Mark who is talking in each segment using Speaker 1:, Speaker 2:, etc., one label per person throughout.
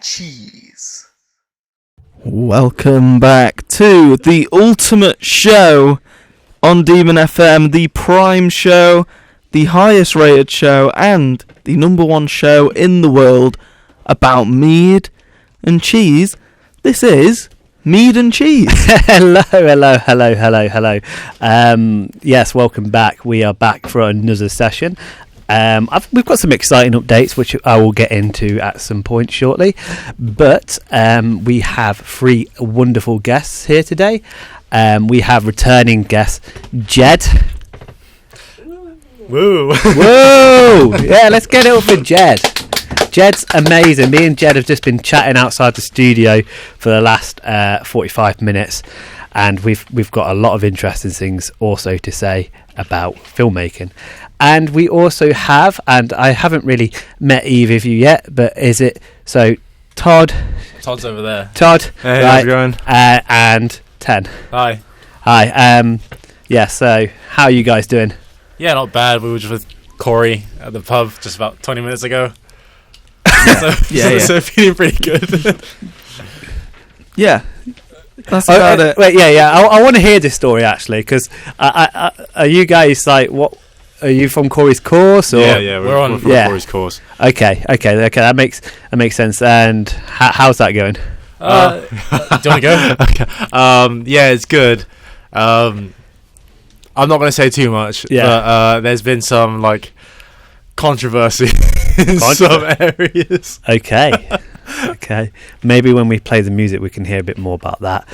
Speaker 1: Cheese.
Speaker 2: Welcome back to the ultimate show on Demon FM, the prime show, the highest rated show, and the number one show in the world about mead and cheese. This is Mead and Cheese.
Speaker 3: Hello. Yes, welcome back. We are back for another session. We've got some exciting updates, which I will get into at some point shortly. But we have three wonderful guests here today. We have returning guest Jed.
Speaker 4: Woo!
Speaker 3: Whoa! Yeah, let's get it up for Jed. Jed's amazing. Me and Jed have just been chatting outside the studio for the last 45 minutes, and we've got a lot of interesting things also to say about filmmaking. And we also have, and I haven't really met either of you yet, but is it so? Todd's
Speaker 4: over there.
Speaker 3: Todd,
Speaker 4: hey,
Speaker 3: right?
Speaker 4: How's it going?
Speaker 3: And Ten.
Speaker 4: Hi.
Speaker 3: Yeah. So, how are you guys doing?
Speaker 4: Yeah, not bad. We were just with Corey at the pub just about 20 minutes ago. So feeling pretty good.
Speaker 2: Yeah, that's about it.
Speaker 3: Wait, yeah. I want to hear this story actually, because are you guys like what? Are you from Corey's course? Or?
Speaker 4: Yeah, we're from Corey's course.
Speaker 3: Okay, that makes sense. And how's that going?
Speaker 4: Do you want to go? Okay. Yeah, it's good. I'm not going to say too much.
Speaker 3: Yeah.
Speaker 4: But there's been some like controversy in some areas.
Speaker 3: Okay. Maybe when we play the music, we can hear a bit more about that.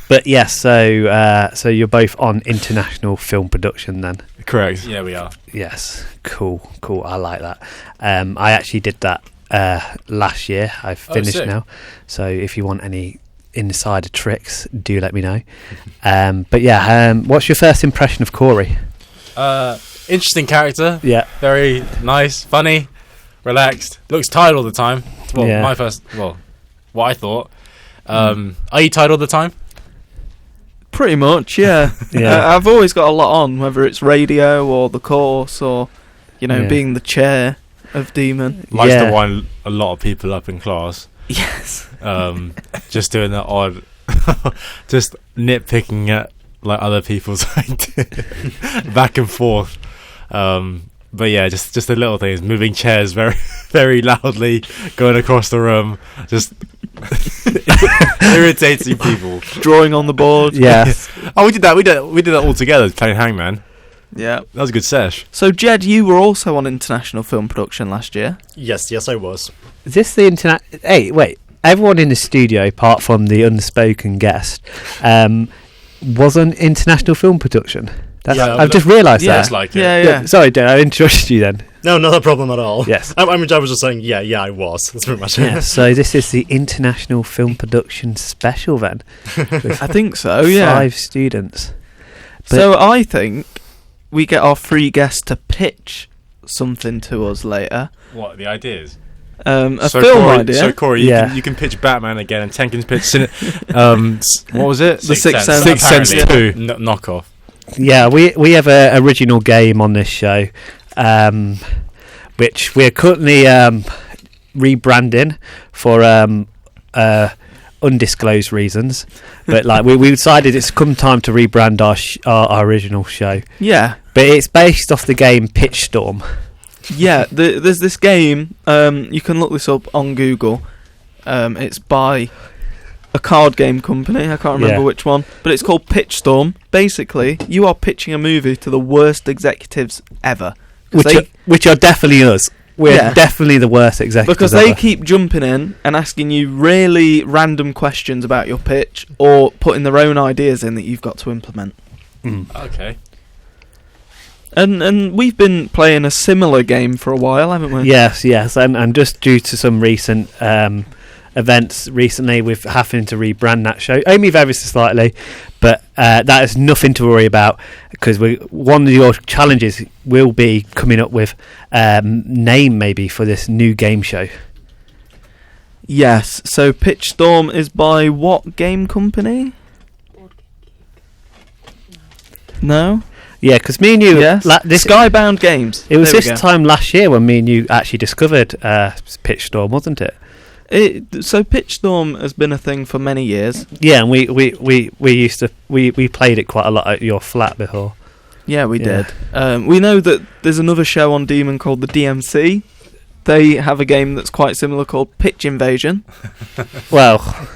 Speaker 3: But yes, so you're both on international film production then?
Speaker 4: Correct. Yeah, we are.
Speaker 3: Yes, cool. I like that. I actually did that last year. I've finished now. So if you want any insider tricks, do let me know. But yeah, what's your first impression of Corey?
Speaker 4: Interesting character.
Speaker 3: Yeah.
Speaker 4: Very nice, funny, relaxed. Looks tired all the time. Well, what I thought. Are you tired all the time?
Speaker 2: Pretty much, yeah. I've always got a lot on, whether it's radio or the course or, being the chair of Demon.
Speaker 4: Likes to wind a lot of people up in class.
Speaker 2: Yes.
Speaker 4: Just doing that odd, just nitpicking at like other people's ideas, back and forth. But yeah, just the little things, moving chairs very, very loudly, going across the room, just irritating people.
Speaker 2: Drawing on the board.
Speaker 3: Yes.
Speaker 4: Oh, we did that. We did that all together, playing Hangman.
Speaker 2: Yeah.
Speaker 4: That was a good sesh.
Speaker 2: So, Jed, you were also on international film production last year.
Speaker 5: Yes, I was.
Speaker 3: Is this the internet? Hey, wait. Everyone in the studio, apart from the unspoken guest, was on international film production. I've just realised that.
Speaker 4: Looks like it.
Speaker 2: Yeah.
Speaker 3: Sorry, Dan, I interrupted you then.
Speaker 5: No, not a problem at all.
Speaker 3: Yes.
Speaker 5: I was just saying, yeah, I was. That's pretty much it.
Speaker 3: Yeah, so this is the international film production special then.
Speaker 2: I think so, yeah.
Speaker 3: 5 students.
Speaker 2: So I think we get our free guest to pitch something to us later.
Speaker 4: What, the ideas?
Speaker 2: Film
Speaker 4: Corey,
Speaker 2: idea.
Speaker 4: So Corey, you can pitch Batman again, and Ten can pitch what was it?
Speaker 2: The Sixth Sense.
Speaker 4: Sixth Sense 2 knockoff.
Speaker 3: Yeah, we have an original game on this show, which we're currently rebranding for undisclosed reasons. But like we decided it's come time to rebrand our original show.
Speaker 2: Yeah,
Speaker 3: but it's based off the game Pitch Storm.
Speaker 2: Yeah, there's this game. You can look this up on Google. It's by a card game company. I can't remember which one, but it's called Pitch Storm. Basically, you are pitching a movie to the worst executives ever,
Speaker 3: which are definitely us. We're definitely the worst executives
Speaker 2: because they keep jumping in and asking you really random questions about your pitch or putting their own ideas in that you've got to implement.
Speaker 4: Okay.
Speaker 2: And we've been playing a similar game for a while, haven't we?
Speaker 3: Yes, and just due to some recent events recently, we're having to rebrand that show, only very slightly, but that is nothing to worry about, because one of your challenges will be coming up with name maybe for this new game show.
Speaker 2: Yes, so Pitch Storm is by what game company? No?
Speaker 3: Yeah, because me and you...
Speaker 2: Yes. Skybound Games.
Speaker 3: It was
Speaker 2: There we
Speaker 3: this
Speaker 2: go.
Speaker 3: time last year when me and you actually discovered Pitch Storm, wasn't it?
Speaker 2: So Pitch Storm has been a thing for many years.
Speaker 3: Yeah, and we played it quite a lot at your flat before.
Speaker 2: Yeah, we did. We know that there's another show on Demon called the DMC. They have a game that's quite similar called Pitch Invasion.
Speaker 3: Well,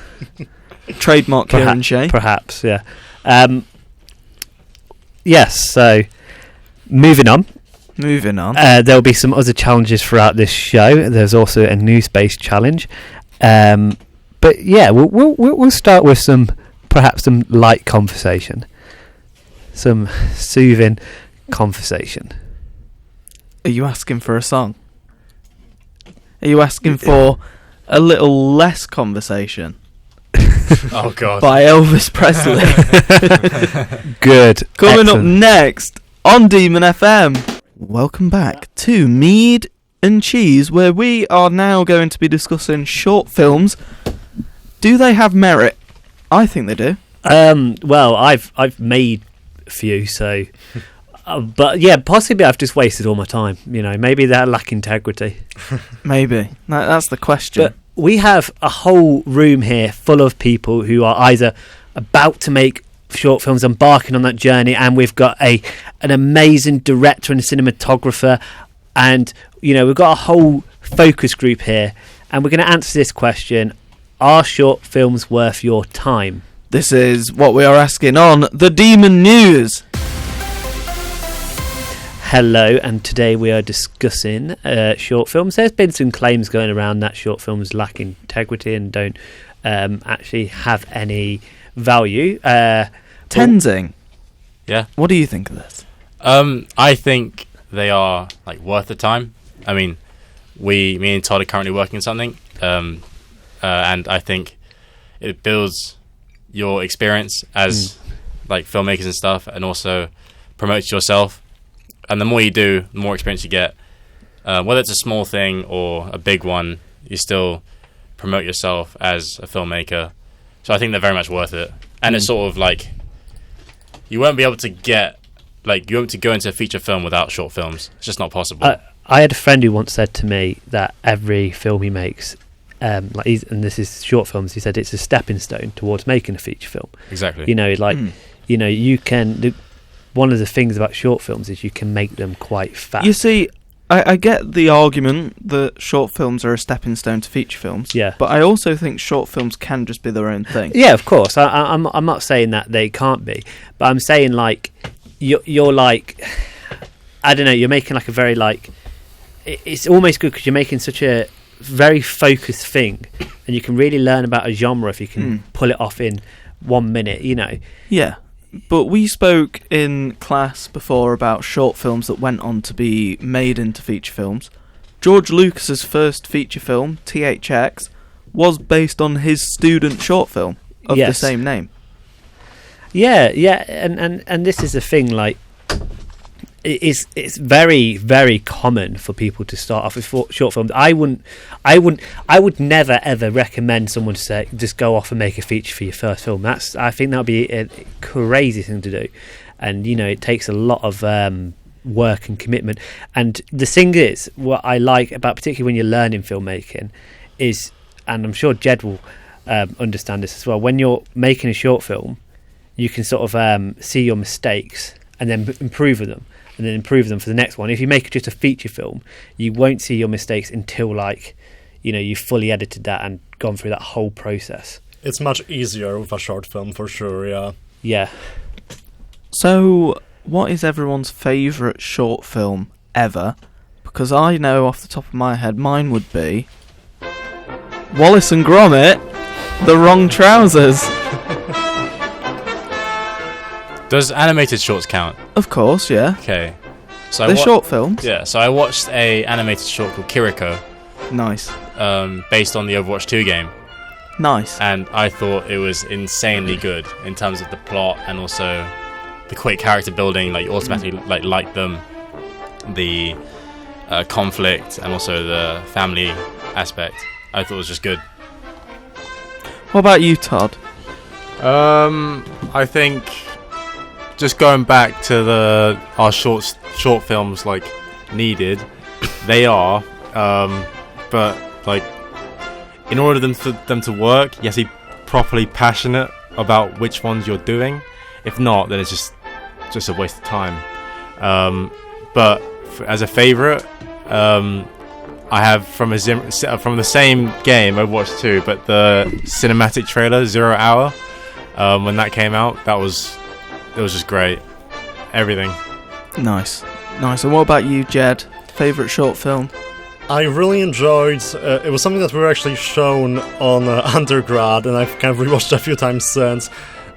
Speaker 2: Trademark Kieran Shea.
Speaker 3: Perhaps, yeah. Yes, so moving on. There'll be some other challenges throughout this show. There's also a news-based challenge. But yeah, we'll start with some light conversation. Some soothing conversation.
Speaker 2: Are you asking for a song? Are you asking for a little less conversation?
Speaker 4: Oh God!
Speaker 2: By Elvis Presley.
Speaker 3: Good.
Speaker 2: Coming up next on Demon FM. Welcome back to Mead and Cheese, where we are now going to be discussing short films. Do they have merit? I think they do.
Speaker 3: Well, I've made a few, so. But yeah, possibly I've just wasted all my time. Maybe they lack integrity.
Speaker 2: Maybe that's the question.
Speaker 3: But we have a whole room here full of people who are either about to make short films, embarking on that journey, and we've got an amazing director and cinematographer, and we've got a whole focus group here, and we're going to answer this question: are short films worth your time?
Speaker 2: This is what we are asking on the Demon News.
Speaker 3: Hello, and today we are discussing short films. There's been some claims going around that short films lack integrity and don't actually have any value.
Speaker 2: Tenzing.
Speaker 4: Yeah.
Speaker 2: What do you think of this?
Speaker 4: I think they are worth the time. I mean, me and Todd are currently working on something, and I think it builds your experience as filmmakers and stuff, and also promotes yourself. And the more you do, the more experience you get. Whether it's a small thing or a big one, you still promote yourself as a filmmaker. So I think they're very much worth it. And it's sort of you won't be able to get you won't be able to go into a feature film without short films. It's just not possible.
Speaker 3: I had a friend who once said to me that every film he makes, and this is short films, he said it's a stepping stone towards making a feature film.
Speaker 4: Exactly.
Speaker 3: You can. One of the things about short films is you can make them quite fast.
Speaker 2: You see, I get the argument that short films are a stepping stone to feature films.
Speaker 3: Yeah.
Speaker 2: But I also think short films can just be their own thing.
Speaker 3: Yeah, of course. I'm not saying that they can't be, but I'm saying you're I don't know. You're making a very it's almost good because you're making such a very focused thing, and you can really learn about a genre if you can pull it off in 1 minute.
Speaker 2: Yeah. But we spoke in class before about short films that went on to be made into feature films. George Lucas's first feature film, THX, was based on his student short film of the same name. Yeah,
Speaker 3: and this is the thing, it's very, very common for people to start off with short films. I would never ever recommend someone to say just go off and make a feature for your first film. I think that would be a crazy thing to do, and it takes a lot of work and commitment. And the thing is, what I like about, particularly when you're learning filmmaking, is, and I'm sure Jed will understand this as well, when you're making a short film, you can sort of see your mistakes and then improve them. And then improve them for the next one. If you make just a feature film, you won't see your mistakes until you've fully edited that and gone through that whole process.
Speaker 5: It's much easier with a short film for sure, yeah.
Speaker 3: Yeah.
Speaker 2: So, what is everyone's favourite short film ever? Because I know off the top of my head, mine would be Wallace and Gromit, The Wrong Trousers.
Speaker 4: Does animated shorts count?
Speaker 2: Of course, yeah.
Speaker 4: Okay. So
Speaker 2: they're short films.
Speaker 4: Yeah, so I watched a animated short called Kiriko.
Speaker 2: Nice.
Speaker 4: Based on the Overwatch 2 game.
Speaker 2: Nice.
Speaker 4: And I thought it was insanely good in terms of the plot and also the quick character building. You automatically like them, the conflict, and also the family aspect. I thought it was just good.
Speaker 2: What about you, Todd?
Speaker 4: I think just going back to our short films like needed, they are, but like in order for them to work, you have to be properly passionate about which ones you're doing. If not, then it's just a waste of time. But as a favourite, I have from the same game, Overwatch 2, but the cinematic trailer, 0 Hour, when that came out, it was just great. Everything.
Speaker 2: Nice. And what about you, Jed? Favourite short film?
Speaker 5: I really enjoyed. It was something that we were actually shown on undergrad, and I've kind of rewatched a few times since.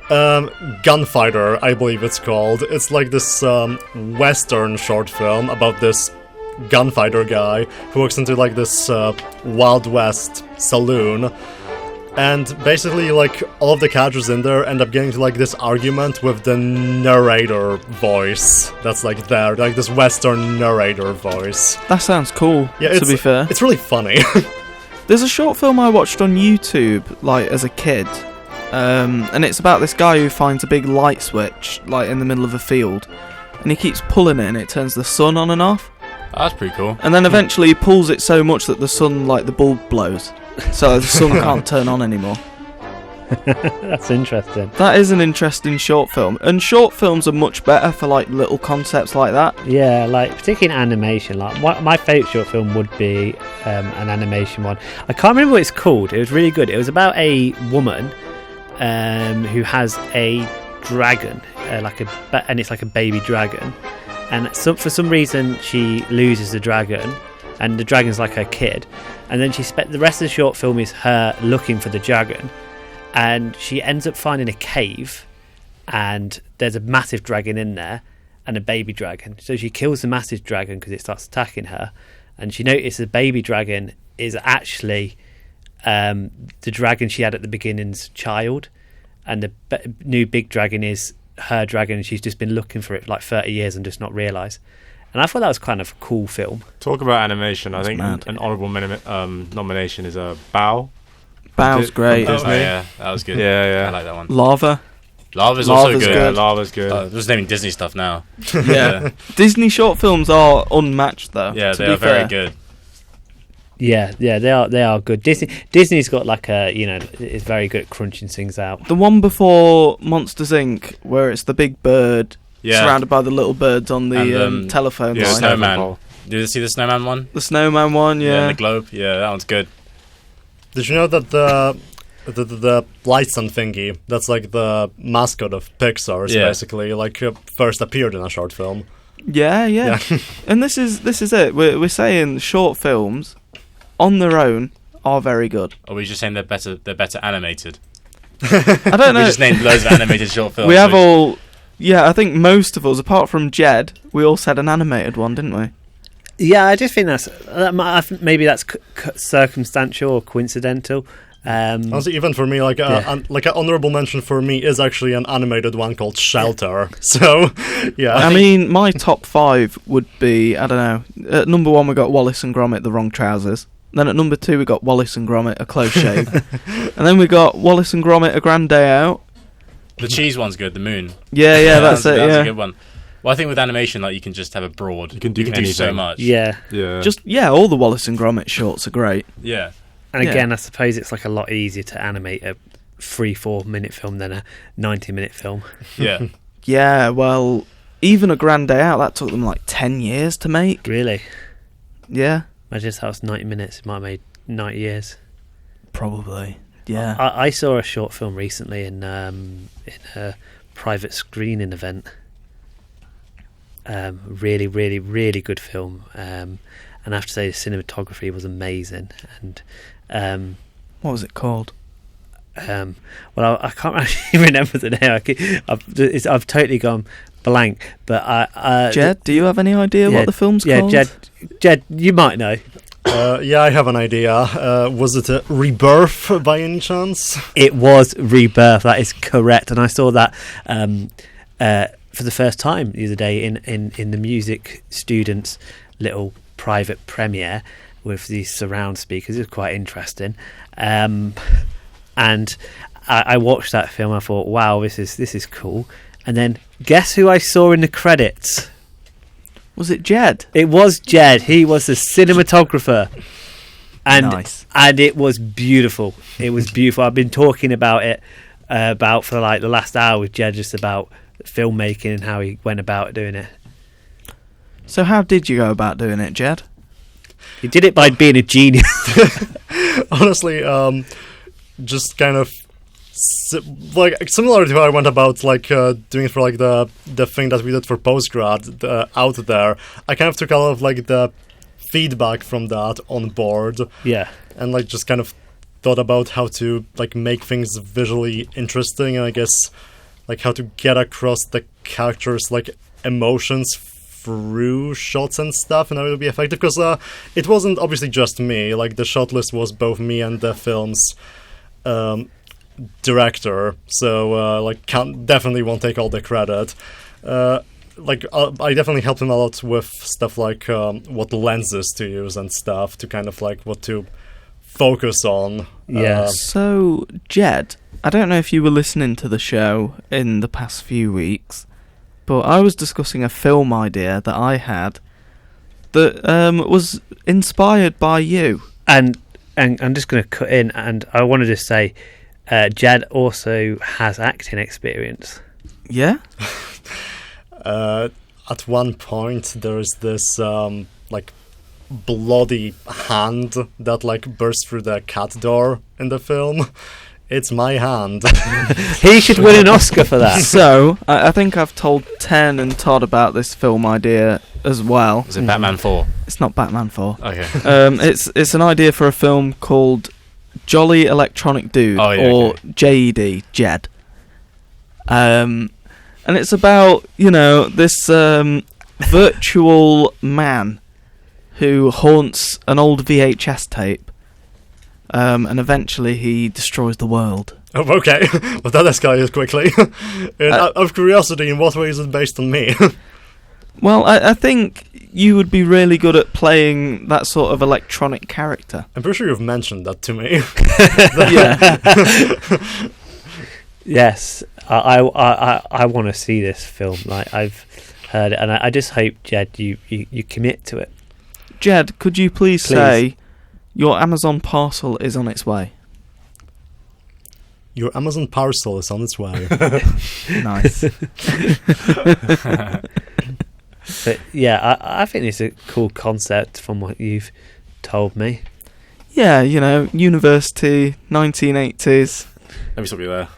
Speaker 5: Gunfighter, I believe it's called. It's like this Western short film about this gunfighter guy who walks into like this Wild West saloon, and basically like all of the characters in there end up getting to like this argument with the narrator voice that's like there, like this Western narrator voice.
Speaker 2: That sounds cool.
Speaker 5: Yeah,
Speaker 2: to be fair,
Speaker 5: it's really funny.
Speaker 2: There's a short film I watched on YouTube like as a kid, and it's about this guy who finds a big light switch like in the middle of a field, and he keeps pulling it and it turns the sun on and off.
Speaker 4: Oh, that's pretty cool.
Speaker 2: And then eventually he pulls it so much that the sun, like the bulb blows, so the sun can't turn on anymore.
Speaker 3: That's interesting.
Speaker 2: That is an interesting short film, and short films are much better for like little concepts like that.
Speaker 3: Yeah, like particularly in animation. Like my favourite short film would be an animation one. I can't remember what it's called. It was really good. It was about a woman who has a dragon, and it's like a baby dragon. And for some reason she loses the dragon, and the dragon's like her kid. And then the rest of the short film is her looking for the dragon, and she ends up finding a cave, and there's a massive dragon in there and a baby dragon. So she kills the massive dragon because it starts attacking her, and she notices the baby dragon is actually the dragon she had at the beginning's child, and the new big dragon is her dragon, and she's just been looking for it for like 30 years and just not realised. And I thought that was kind of a cool film.
Speaker 4: Talk about animation. I think
Speaker 2: mad.
Speaker 4: an honourable nomination is Bao.
Speaker 2: Bow's great.
Speaker 4: Disney.
Speaker 1: Oh yeah, that was good.
Speaker 4: Yeah.
Speaker 1: I like that one.
Speaker 2: Lava.
Speaker 1: Lava's also
Speaker 2: Lava's
Speaker 1: good.
Speaker 2: good.
Speaker 4: Yeah, Lava's good.
Speaker 1: They're just naming Disney stuff now.
Speaker 2: Yeah. Disney short films are unmatched though.
Speaker 1: Yeah,
Speaker 2: to
Speaker 1: they
Speaker 2: be
Speaker 1: are very
Speaker 2: fair.
Speaker 1: good.
Speaker 3: Yeah, they are good. Disney's got like is very good at crunching things out.
Speaker 2: The one before Monsters Inc., where it's the big bird
Speaker 1: Yeah.
Speaker 2: surrounded by the little birds on the
Speaker 1: And,
Speaker 2: telephone
Speaker 4: yeah,
Speaker 2: line.
Speaker 1: Snowman. Did you see the Snowman one?
Speaker 2: The snowman one,
Speaker 1: And
Speaker 2: yeah.
Speaker 1: the globe. Yeah, that one's good.
Speaker 5: Did you know that the Lightsun thingy, that's like the mascot of Pixar,
Speaker 1: Yeah.
Speaker 5: basically like first appeared in a short film.
Speaker 2: Yeah. And this is it. We're saying short films on their own are very good.
Speaker 1: Or were we just saying they're better animated?
Speaker 2: I don't know.
Speaker 1: We just named loads of animated short films.
Speaker 2: We have all. Yeah, I think most of us, apart from Jed, we all said an animated one, didn't we?
Speaker 3: Yeah, I just think I think maybe that's circumstantial or coincidental.
Speaker 5: Honestly, even for me, like an honorable mention for me is actually an animated one called Shelter. So, yeah.
Speaker 2: I mean, my top 5 would be, I don't know, at number 1 we got Wallace and Gromit, The Wrong Trousers. Then at number 2 we got Wallace and Gromit, A Close Shave. And then we got Wallace and Gromit, A Grand Day Out.
Speaker 1: The cheese one's good. The moon.
Speaker 2: Yeah, that's it,
Speaker 1: That's
Speaker 2: yeah.
Speaker 1: a good one. Well, I think with animation, like you can just have a broad.
Speaker 4: You can do
Speaker 1: so
Speaker 4: anything.
Speaker 1: much.
Speaker 3: Yeah.
Speaker 2: All the Wallace and Gromit shorts are great.
Speaker 1: Yeah.
Speaker 3: And
Speaker 2: Yeah.
Speaker 3: again, I suppose it's like a lot easier to animate a 3-4 minute film than a 90-minute film.
Speaker 1: Yeah.
Speaker 2: Yeah, well, even A Grand Day Out, that took them like 10 years to make.
Speaker 3: Really?
Speaker 2: Yeah.
Speaker 3: Imagine if that was 90 minutes, it might have made 90 years.
Speaker 2: Probably. Yeah.
Speaker 3: I saw a short film recently in a private screening event. Really, really, really good film. And I have to say the cinematography was amazing. And
Speaker 2: What was it called?
Speaker 3: well, I can't actually remember the name. I've totally gone blank. But
Speaker 2: Jed, do you have any idea what the film's called?
Speaker 3: Yeah, Jed, you might know.
Speaker 5: Yeah, I have an idea. Was it a Rebirth by any chance?
Speaker 3: It was Rebirth. That is correct. And I saw that for the first time the other day in the music students' little private premiere with these surround speakers. It was quite interesting. And I watched that film. I thought, wow, this is cool. And then guess who I saw in the credits?
Speaker 2: Was it J.E.D?
Speaker 3: It was J.E.D. He was the cinematographer. And
Speaker 2: Nice.
Speaker 3: and it was beautiful. It was beautiful. I've been talking about it for like the last hour with J.E.D, just about filmmaking and how he went about doing it.
Speaker 2: So how did you go about doing it, J.E.D?
Speaker 3: He did it by being a genius.
Speaker 5: Honestly, just kind of like similar to how I went about like doing it for like the thing that we did for postgrad out there. I kind of took a lot of like the feedback from that on board,
Speaker 3: Yeah.
Speaker 5: and like just kind of thought about how to like make things visually interesting, and I guess like how to get across the characters' like emotions through shots and stuff, and how it would be effective, because it wasn't obviously just me. Like the shot list was both me and the film's director, so like definitely won't take all the credit. I definitely helped him a lot with stuff like what lenses to use and stuff, to kind of like what to focus on.
Speaker 3: Yeah.
Speaker 2: So, J.E.D, I don't know if you were listening to the show in the past few weeks, but I was discussing a film idea that I had that was inspired by you.
Speaker 3: And I'm just going to cut in, and I wanted to say J.E.D also has acting experience.
Speaker 2: Yeah?
Speaker 5: At one point, there is this like bloody hand that like bursts through the cat door in the film. It's my hand.
Speaker 3: He should win an Oscar for that.
Speaker 2: So, I think I've told Ten and Todd about this film idea as well.
Speaker 1: Is it Batman 4?
Speaker 2: It's not Batman 4.
Speaker 1: Okay.
Speaker 2: It's an idea for a film called Jolly Electronic Dude,
Speaker 1: Oh, yeah,
Speaker 2: or
Speaker 1: okay.
Speaker 2: J.E.D, J.E.D. And it's about, this virtual man who haunts an old VHS tape, and eventually he destroys the world.
Speaker 5: Oh, okay. Well, that escalated quickly. Out of curiosity, in what way is it based on me?
Speaker 2: Well, I think you would be really good at playing that sort of electronic character.
Speaker 5: I'm pretty sure you've mentioned that to me.
Speaker 2: Yeah.
Speaker 3: Yes, I want to see this film. Like, I've heard it, and I just hope, J.E.D, you commit to it.
Speaker 2: J.E.D, could you please say your Amazon parcel is on its way?
Speaker 5: Your Amazon parcel is on its way.
Speaker 2: Nice.
Speaker 3: But yeah, I think it's a cool concept from what you've told me.
Speaker 2: Yeah, university, 1980s.
Speaker 1: Let me stop you there.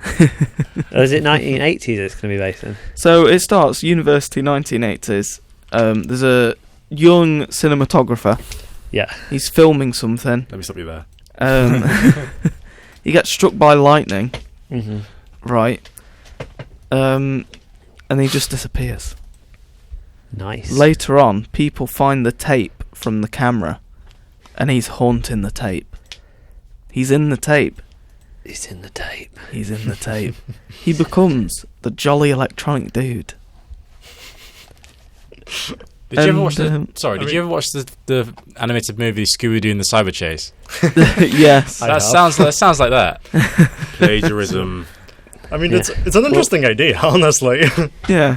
Speaker 3: Or is it 1980s it's going to be based in?
Speaker 2: So it starts university, 1980s. There's a young cinematographer.
Speaker 3: Yeah.
Speaker 2: He's filming something.
Speaker 1: Let me stop you there.
Speaker 2: He gets struck by lightning,
Speaker 3: Mm-hmm.
Speaker 2: right? And he just disappears.
Speaker 3: Nice.
Speaker 2: Later on, people find the tape from the camera, and he's haunting the tape. He's in the tape.
Speaker 3: He's in the tape.
Speaker 2: He's in the tape. He becomes the Jolly Electronic Dude.
Speaker 1: Did you ever watch
Speaker 2: And,
Speaker 1: Did you ever watch the animated movie Scooby-Doo and the Cyber Chase?
Speaker 2: Yes.
Speaker 5: I
Speaker 1: That
Speaker 5: have.
Speaker 1: sounds like that. Plagiarism.
Speaker 5: I mean,
Speaker 3: Yeah.
Speaker 5: it's an interesting idea, honestly.
Speaker 2: Yeah.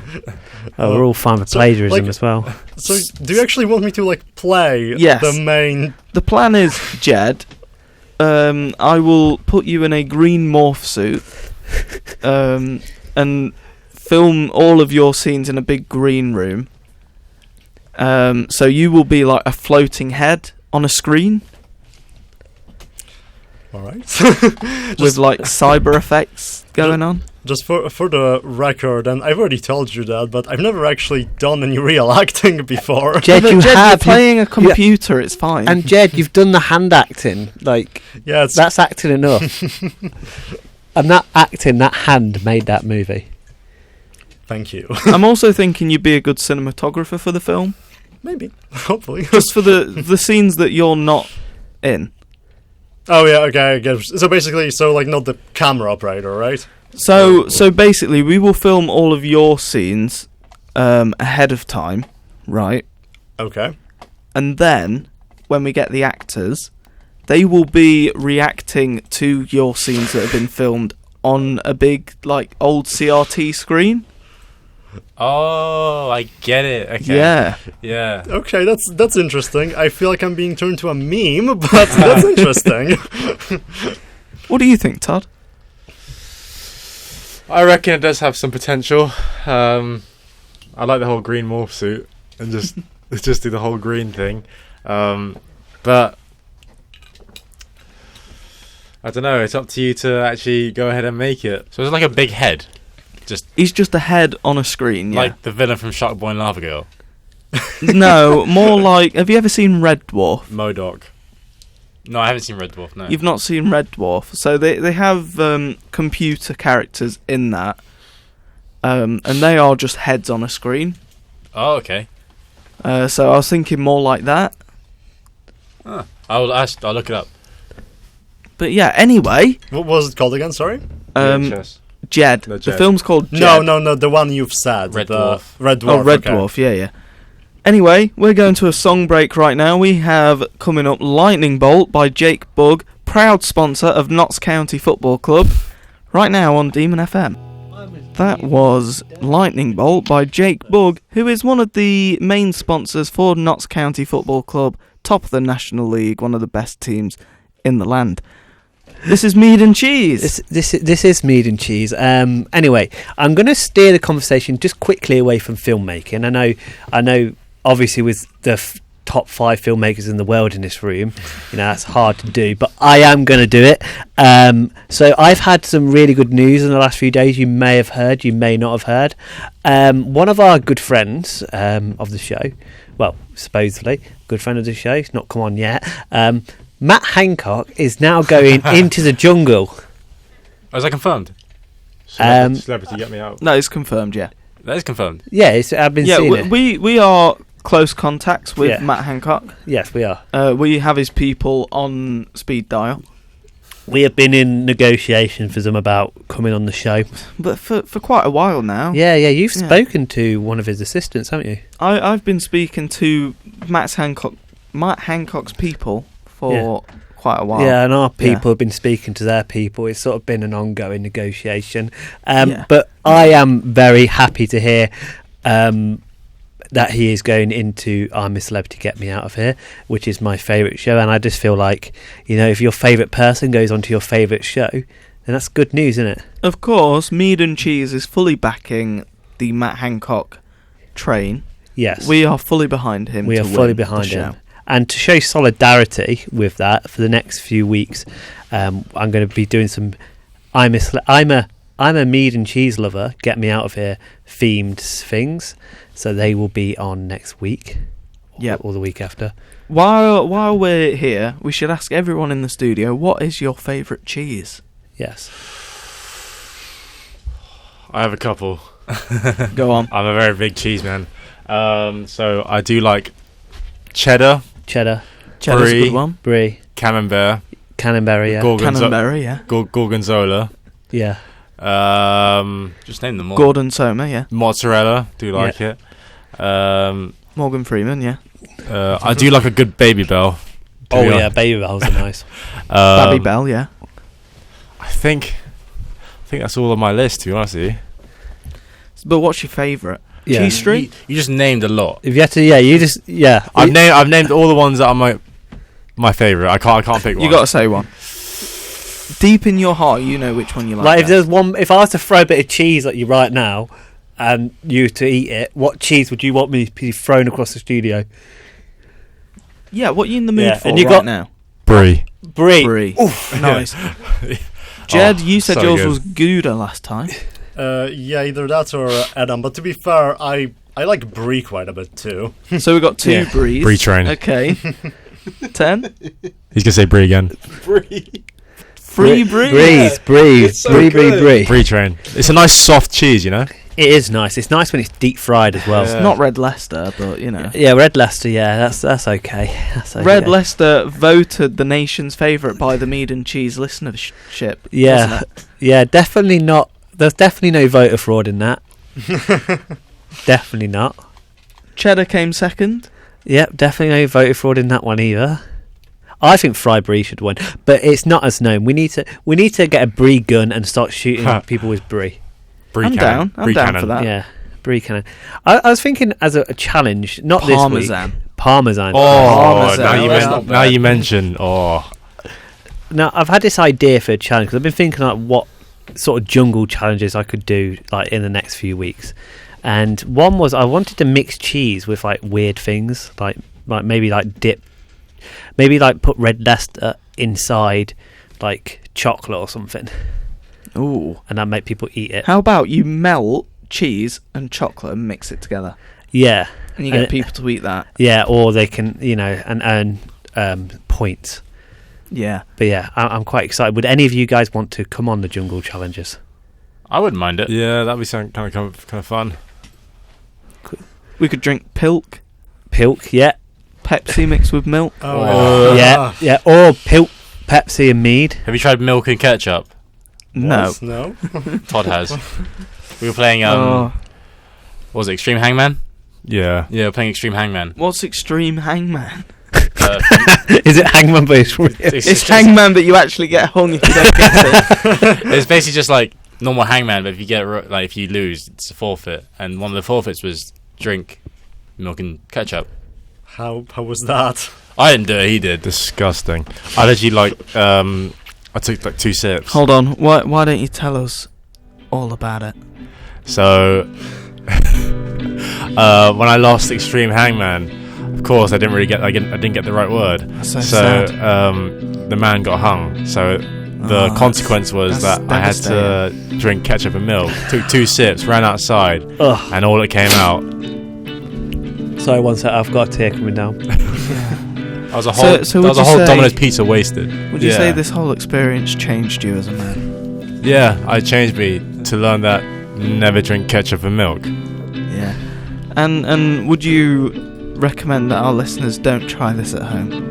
Speaker 3: Oh, we're all fine with
Speaker 5: So,
Speaker 3: plagiarism
Speaker 5: like-
Speaker 3: as well.
Speaker 5: So, do you actually want me to like play
Speaker 2: Yes.
Speaker 5: the main?
Speaker 2: The plan is, J.E.D, I will put you in a green morph suit, and film all of your scenes in a big green room. So you will be like a floating head on a screen
Speaker 5: All right.
Speaker 2: with like cyber effects going on.
Speaker 5: Just for the record, and I've already told you that, but I've never actually done any real acting before.
Speaker 3: J.E.D,
Speaker 2: But
Speaker 3: you
Speaker 2: J.E.D,
Speaker 3: have.
Speaker 2: you're playing a computer. It's fine.
Speaker 3: And J.E.D, you've done the hand acting. Like,
Speaker 5: Yeah, it's
Speaker 3: that's acting enough. And that acting, that hand made that movie.
Speaker 5: thank you.
Speaker 2: I'm also thinking you'd be a good cinematographer for the film,
Speaker 5: Maybe, hopefully.
Speaker 2: just for the scenes that you're not in.
Speaker 5: Oh yeah, okay. I guess. So basically, like not the camera operator, right?
Speaker 2: So basically, we will film all of your scenes ahead of time, right?
Speaker 5: Okay.
Speaker 2: And then when we get the actors, they will be reacting to your scenes that have been filmed on a big like old CRT screen.
Speaker 4: Oh, I get it. Okay.
Speaker 2: Yeah.
Speaker 4: Yeah.
Speaker 5: Okay, that's interesting. I feel like I'm being turned to a meme, but that's interesting.
Speaker 2: What do you think, Todd?
Speaker 4: I reckon it does have some potential. I like the whole green morph suit and just do the whole green thing. But I don't know. It's up to you to actually go ahead and make it. So it's like a big head,
Speaker 2: He's just a head on a screen, yeah.
Speaker 4: like the villain from Shark Boy and Lava Girl,
Speaker 2: No, more like... Have you ever seen Red Dwarf?
Speaker 4: Modoc. No, I haven't seen Red Dwarf. No.
Speaker 2: You've not seen Red Dwarf. So they have computer characters in that. And they are just heads on a screen.
Speaker 4: Oh, okay.
Speaker 2: So I was thinking more like that.
Speaker 4: I'll look it up.
Speaker 2: But yeah, anyway...
Speaker 5: What was it called again? Sorry.
Speaker 2: J.E.D.
Speaker 5: No,
Speaker 2: The
Speaker 5: J.E.D.
Speaker 2: film's called J.E.D.
Speaker 5: No, the one you've said.
Speaker 4: Red Dwarf.
Speaker 5: Red Dwarf.
Speaker 2: Oh, Red
Speaker 5: okay.
Speaker 2: Dwarf, yeah. Anyway, we're going to a song break right now. We have coming up Lightning Bolt by Jake Bugg, proud sponsor of Notts County Football Club, right now on Demon FM. That was Lightning Bolt by Jake Bugg, who is one of the main sponsors for Notts County Football Club, top of the National League, one of the best teams in the land. This is Mead and Cheese.
Speaker 3: This is Mead and Cheese. Anyway, I'm going to steer the conversation just quickly away from filmmaking. I know. Obviously, with the top 5 filmmakers in the world in this room, that's hard to do. But I am going to do it. So I've had some really good news in the last few days. You may have heard, you may not have heard. One of our good friends of the show, well, supposedly good friend of the show, he's not come on yet. Matt Hancock is now going into the jungle.
Speaker 4: Oh, is that confirmed? Celebrity, get me out.
Speaker 2: No, it's confirmed, yeah.
Speaker 4: That is confirmed.
Speaker 3: Yeah, I've been seeing it.
Speaker 2: We are close contacts with Matt Hancock.
Speaker 3: Yes, we are.
Speaker 2: We have his people on speed dial.
Speaker 3: We have been in negotiation for them about coming on the show.
Speaker 2: But for quite a while now.
Speaker 3: Yeah, you've spoken to one of his assistants, haven't you?
Speaker 2: I've been speaking to Matt Hancock's people for quite a while.
Speaker 3: Yeah, and our people have been speaking to their people. It's sort of been an ongoing negotiation. But I am very happy to hear that he is going into I'm a Celebrity, Get Me Out of Here, which is my favourite show. And I just feel like, if your favourite person goes onto your favourite show, then that's good news, isn't it?
Speaker 2: Of course, Mead and Cheese is fully backing the Matt Hancock train.
Speaker 3: Yes.
Speaker 2: We are fully behind him.
Speaker 3: We are fully behind him. And to show solidarity with that, for the next few weeks, I'm going to be doing some I'm a Mead and Cheese lover, Get Me Out of Here themed things. So they will be on next week. Or the week after.
Speaker 2: While we're here, we should ask everyone in the studio, what is your favourite cheese?
Speaker 3: Yes.
Speaker 4: I have a couple.
Speaker 2: Go on.
Speaker 4: I'm a very big cheese man. So I do like cheddar.
Speaker 3: Cheddar.
Speaker 2: Cheddar's a good one.
Speaker 3: Brie.
Speaker 4: Camembert.
Speaker 3: Canterbury, yeah.
Speaker 2: Canterbury, yeah.
Speaker 4: Gorgonzola.
Speaker 3: Yeah.
Speaker 4: Just name them all.
Speaker 2: Gordon Soma, yeah.
Speaker 4: Mozzarella. Do like it.
Speaker 2: Morgan Freeman, yeah.
Speaker 4: I do like a good Baby Bell.
Speaker 3: Baby Bells are nice.
Speaker 2: Babby Bell, yeah.
Speaker 4: I think that's all on my list, to be honest with you.
Speaker 2: But what's your favourite?
Speaker 3: Yeah.
Speaker 2: Cheese Street?
Speaker 4: You just named a lot.
Speaker 3: If you had to,
Speaker 4: I've named all the ones that are my favourite. I can't pick one.
Speaker 2: You got to say one. Deep in your heart, you know which one you like.
Speaker 3: Like, if there's one, if I was to throw a bit of cheese at you right now, and you to eat it, what cheese would you want me to be thrown across the studio?
Speaker 2: Yeah, what are you in the mood for
Speaker 3: and you
Speaker 2: right now?
Speaker 4: Brie.
Speaker 3: Brie.
Speaker 2: Oof, nice. Jed, you said
Speaker 4: so
Speaker 2: yours
Speaker 4: good.
Speaker 2: was Gouda last time.
Speaker 5: Either that or Adam. But to be fair, I like Brie quite a bit too.
Speaker 2: So we've got two Bries.
Speaker 4: Brie train.
Speaker 2: Okay. 10?
Speaker 4: He's gonna say Brie again.
Speaker 2: Free Brie.
Speaker 3: Brie.
Speaker 4: Brie train. It's a nice soft cheese, you know.
Speaker 3: It is nice. It's nice when it's deep fried as well.
Speaker 2: It's not Red Leicester, but you know.
Speaker 3: Yeah, Red Leicester. Yeah, that's okay. That's okay.
Speaker 2: Red Leicester voted the nation's favourite by the Mead and Cheese listenership.
Speaker 3: Yeah,
Speaker 2: wasn't it?
Speaker 3: yeah, definitely not. There's definitely no voter fraud in that. Definitely not.
Speaker 2: Cheddar came second.
Speaker 3: Yep, definitely no voter fraud in that one either. I think Fry Brie should win, but it's not as known. We need to get a Brie gun and start shooting people with Brie.
Speaker 2: I'm down for that.
Speaker 3: Yeah, Brie cannon. I was thinking as a challenge, not
Speaker 2: Parmesan.
Speaker 3: this week. Parmesan.
Speaker 2: Parmesan.
Speaker 4: Now you mention. Oh,
Speaker 3: Now I've had this idea for a challenge because I've been thinking like what sort of jungle challenges I could do like in the next few weeks, and one was I wanted to mix cheese with like weird things, like maybe like dip, maybe like put red Leicester inside like chocolate or something,
Speaker 2: Ooh.
Speaker 3: and that make people eat it.
Speaker 2: How about you melt cheese and chocolate and mix it together,
Speaker 3: Yeah,
Speaker 2: and you get people to eat that?
Speaker 3: yeah, or they can and earn points.
Speaker 2: Yeah.
Speaker 3: But yeah, I'm quite excited. Would any of you guys want to come on the jungle challenges?
Speaker 1: I wouldn't mind it.
Speaker 4: yeah, that'd be something kind of fun.
Speaker 2: We could drink pilk,
Speaker 3: Pilk, yeah,
Speaker 2: Pepsi mixed with milk.
Speaker 5: Oh,
Speaker 3: yeah, or Pilk, Pepsi and Mead.
Speaker 1: Have you tried milk and ketchup?
Speaker 2: No.
Speaker 5: No.
Speaker 1: Todd has. We were playing,
Speaker 2: Oh.
Speaker 1: what was it, Extreme Hangman?
Speaker 4: Yeah.
Speaker 1: Yeah, we're playing Extreme Hangman.
Speaker 2: What's Extreme Hangman?
Speaker 3: Is it Hangman based?
Speaker 2: It's Hangman, but you actually get hung if you don't get it.
Speaker 1: It's basically just like normal Hangman, but if you get it, like if you lose, it's a forfeit. And one of the forfeits was drink milk and ketchup.
Speaker 5: How was that?
Speaker 1: I didn't do it. He did.
Speaker 4: Disgusting. I literally I took like 2 sips.
Speaker 2: Hold on. Why don't you tell us all about it?
Speaker 4: So when I lost Extreme Hangman, of course I didn't get the right word.
Speaker 2: That's so
Speaker 4: So
Speaker 2: sad.
Speaker 4: the man got hung. So the
Speaker 2: Oh,
Speaker 4: consequence was
Speaker 2: that's
Speaker 4: that I had to drink ketchup and milk. Took 2 sips, ran outside,
Speaker 3: Ugh.
Speaker 4: and all that came out.
Speaker 3: Sorry, one sec. I've got a tear coming down.
Speaker 1: That was a
Speaker 2: So-
Speaker 1: whole,
Speaker 2: so
Speaker 1: that
Speaker 2: would
Speaker 1: was a
Speaker 2: you
Speaker 1: whole
Speaker 2: say-
Speaker 1: Domino's pizza wasted.
Speaker 2: Would you
Speaker 4: Yeah.
Speaker 2: say this whole experience changed you as a man?
Speaker 4: Yeah, it changed me to learn that never drink ketchup and milk.
Speaker 2: Yeah. And would you recommend that our listeners don't try this at home?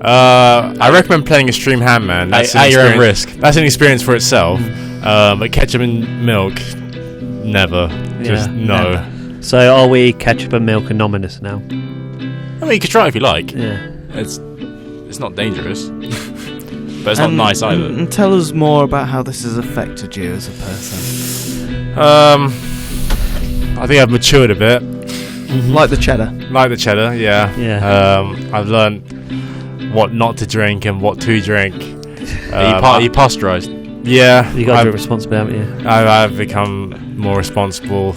Speaker 4: I recommend playing Extreme Hangman. That's
Speaker 1: At
Speaker 4: an
Speaker 1: your own
Speaker 4: experience-
Speaker 1: risk.
Speaker 4: That's an experience for itself. But ketchup and milk, never. Just
Speaker 3: Yeah,
Speaker 4: no.
Speaker 2: never.
Speaker 3: So are we ketchup and milk anonymous now?
Speaker 1: I mean, you could try it if you like.
Speaker 3: Yeah.
Speaker 1: It's not dangerous, but it's not nice either.
Speaker 2: And tell us more about how this has affected you as a person.
Speaker 4: I think I've matured a bit.
Speaker 2: Like the cheddar.
Speaker 4: Like the cheddar, yeah.
Speaker 3: Yeah.
Speaker 4: I've learned what not to drink and what to drink.
Speaker 1: You pasteurised.
Speaker 4: Yeah,
Speaker 3: You got to be responsible, haven't you?
Speaker 4: I've become more responsible.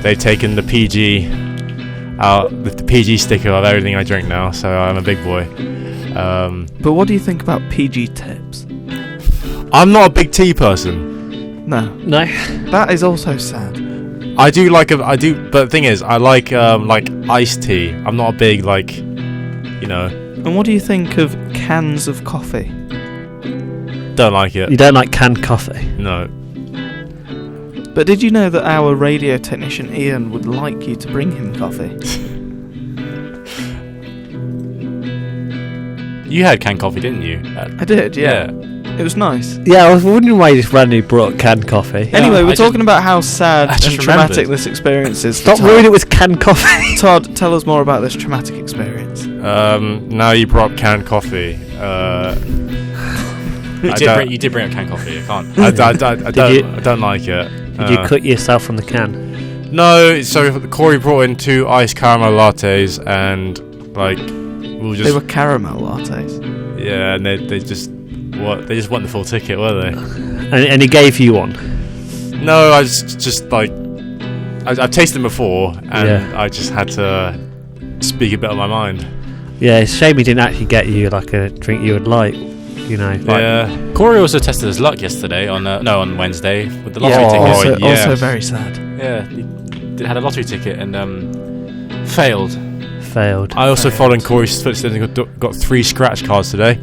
Speaker 4: They've taken the PG out, the PG sticker of everything I drink now, so I'm a big boy.
Speaker 2: But what do you think about PG tips?
Speaker 4: I'm not a big tea person.
Speaker 2: No.
Speaker 3: No.
Speaker 2: That is also sad.
Speaker 4: I do, but the thing is, I like iced tea. I'm not a big
Speaker 2: And what do you think of cans of coffee?
Speaker 4: don't like it.
Speaker 3: You don't like canned coffee?
Speaker 4: No.
Speaker 2: But did you know that our radio technician Ian would like you to bring him coffee?
Speaker 1: You had canned coffee, didn't you?
Speaker 2: I did, yeah. It was nice.
Speaker 3: Yeah, I was wondering why you just randomly brought canned coffee.
Speaker 2: Anyway, we're
Speaker 1: I
Speaker 2: talking about how sad
Speaker 1: I just
Speaker 2: and traumatic
Speaker 1: remembered.
Speaker 2: this experience is.
Speaker 3: Stop
Speaker 2: Todd.
Speaker 3: ruining it with canned coffee.
Speaker 2: Todd, tell us more about this traumatic experience.
Speaker 4: Now you brought up canned coffee.
Speaker 1: You did bring up canned coffee. I can't.
Speaker 4: I don't like it.
Speaker 3: Did you cut yourself from the can?
Speaker 4: No, so Corey brought in 2 iced caramel lattes, and we'll just
Speaker 2: They were caramel lattes.
Speaker 4: yeah, and they just won the full ticket, were they?
Speaker 3: And he gave you one.
Speaker 4: No, I just I've tasted them before, and
Speaker 3: Yeah.
Speaker 4: I just had to speak a bit of my mind.
Speaker 3: Yeah, it's a shame he didn't actually get you like a drink you would like. You know.
Speaker 4: Yeah,
Speaker 1: Corey also tested his luck yesterday on Wednesday with the lottery
Speaker 2: Yeah,
Speaker 1: ticket.
Speaker 2: also very sad.
Speaker 1: Yeah, he had a lottery ticket and failed.
Speaker 3: Failed.
Speaker 4: I also followed in Corey's footsteps and got 3 scratch cards today.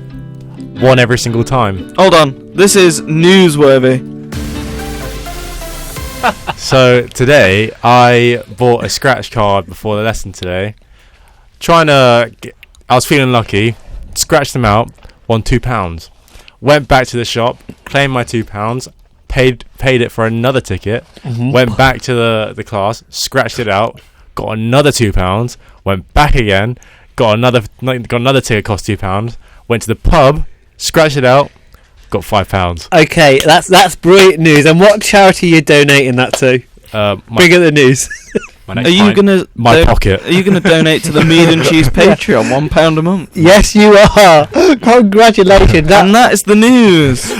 Speaker 4: One every single time.
Speaker 2: Hold on, this is newsworthy.
Speaker 4: So today I bought a scratch card before the lesson today. I was feeling lucky. Scratched them out. Won £2. Went back to the shop. Claimed my £2. Paid it for another ticket. Went back to the class. Scratched it out. Got another £2. Went back again. Got another ticket. Cost £2. Went to the pub. Scratched it out. Got £5.
Speaker 3: Okay, that's brilliant news. And what charity are you donating that to? Bring it the news.
Speaker 1: My next
Speaker 2: Are you
Speaker 1: pint.
Speaker 2: gonna
Speaker 4: pocket.
Speaker 2: Are you gonna donate to the Mead and Cheese Patreon £1 a month?
Speaker 3: Yes, you are. Congratulations.
Speaker 2: And that is the news.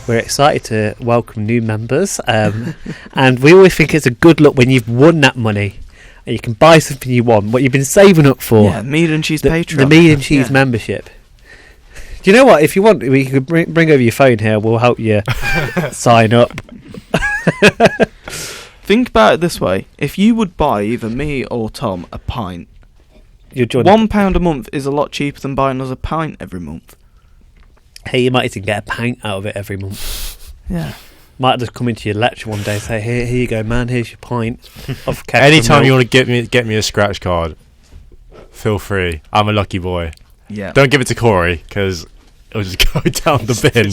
Speaker 3: We're excited to welcome new members, and we always think it's a good look when you've won that money and you can buy something you want, what you've been saving up for.
Speaker 2: Yeah, Mead and Cheese Patreon.
Speaker 3: The Mead and Cheese
Speaker 2: Yeah.
Speaker 3: membership. Do you know what? If you want, we could bring over your phone here. We'll help you sign up.
Speaker 2: Think about it this way: if you would buy either me or Tom a pint,
Speaker 3: You're joining.
Speaker 2: £1 a month is a lot cheaper than buying us a pint every month.
Speaker 3: Hey, you might even get a pint out of it every month.
Speaker 2: Yeah.
Speaker 3: Might just come into your lecture one day and say, here you go, man, here's your pint of ketchup.
Speaker 4: Anytime you want to get me a scratch card, feel free. I'm a lucky boy.
Speaker 2: Yeah.
Speaker 4: Don't give it to Corey because it'll just go down the bin.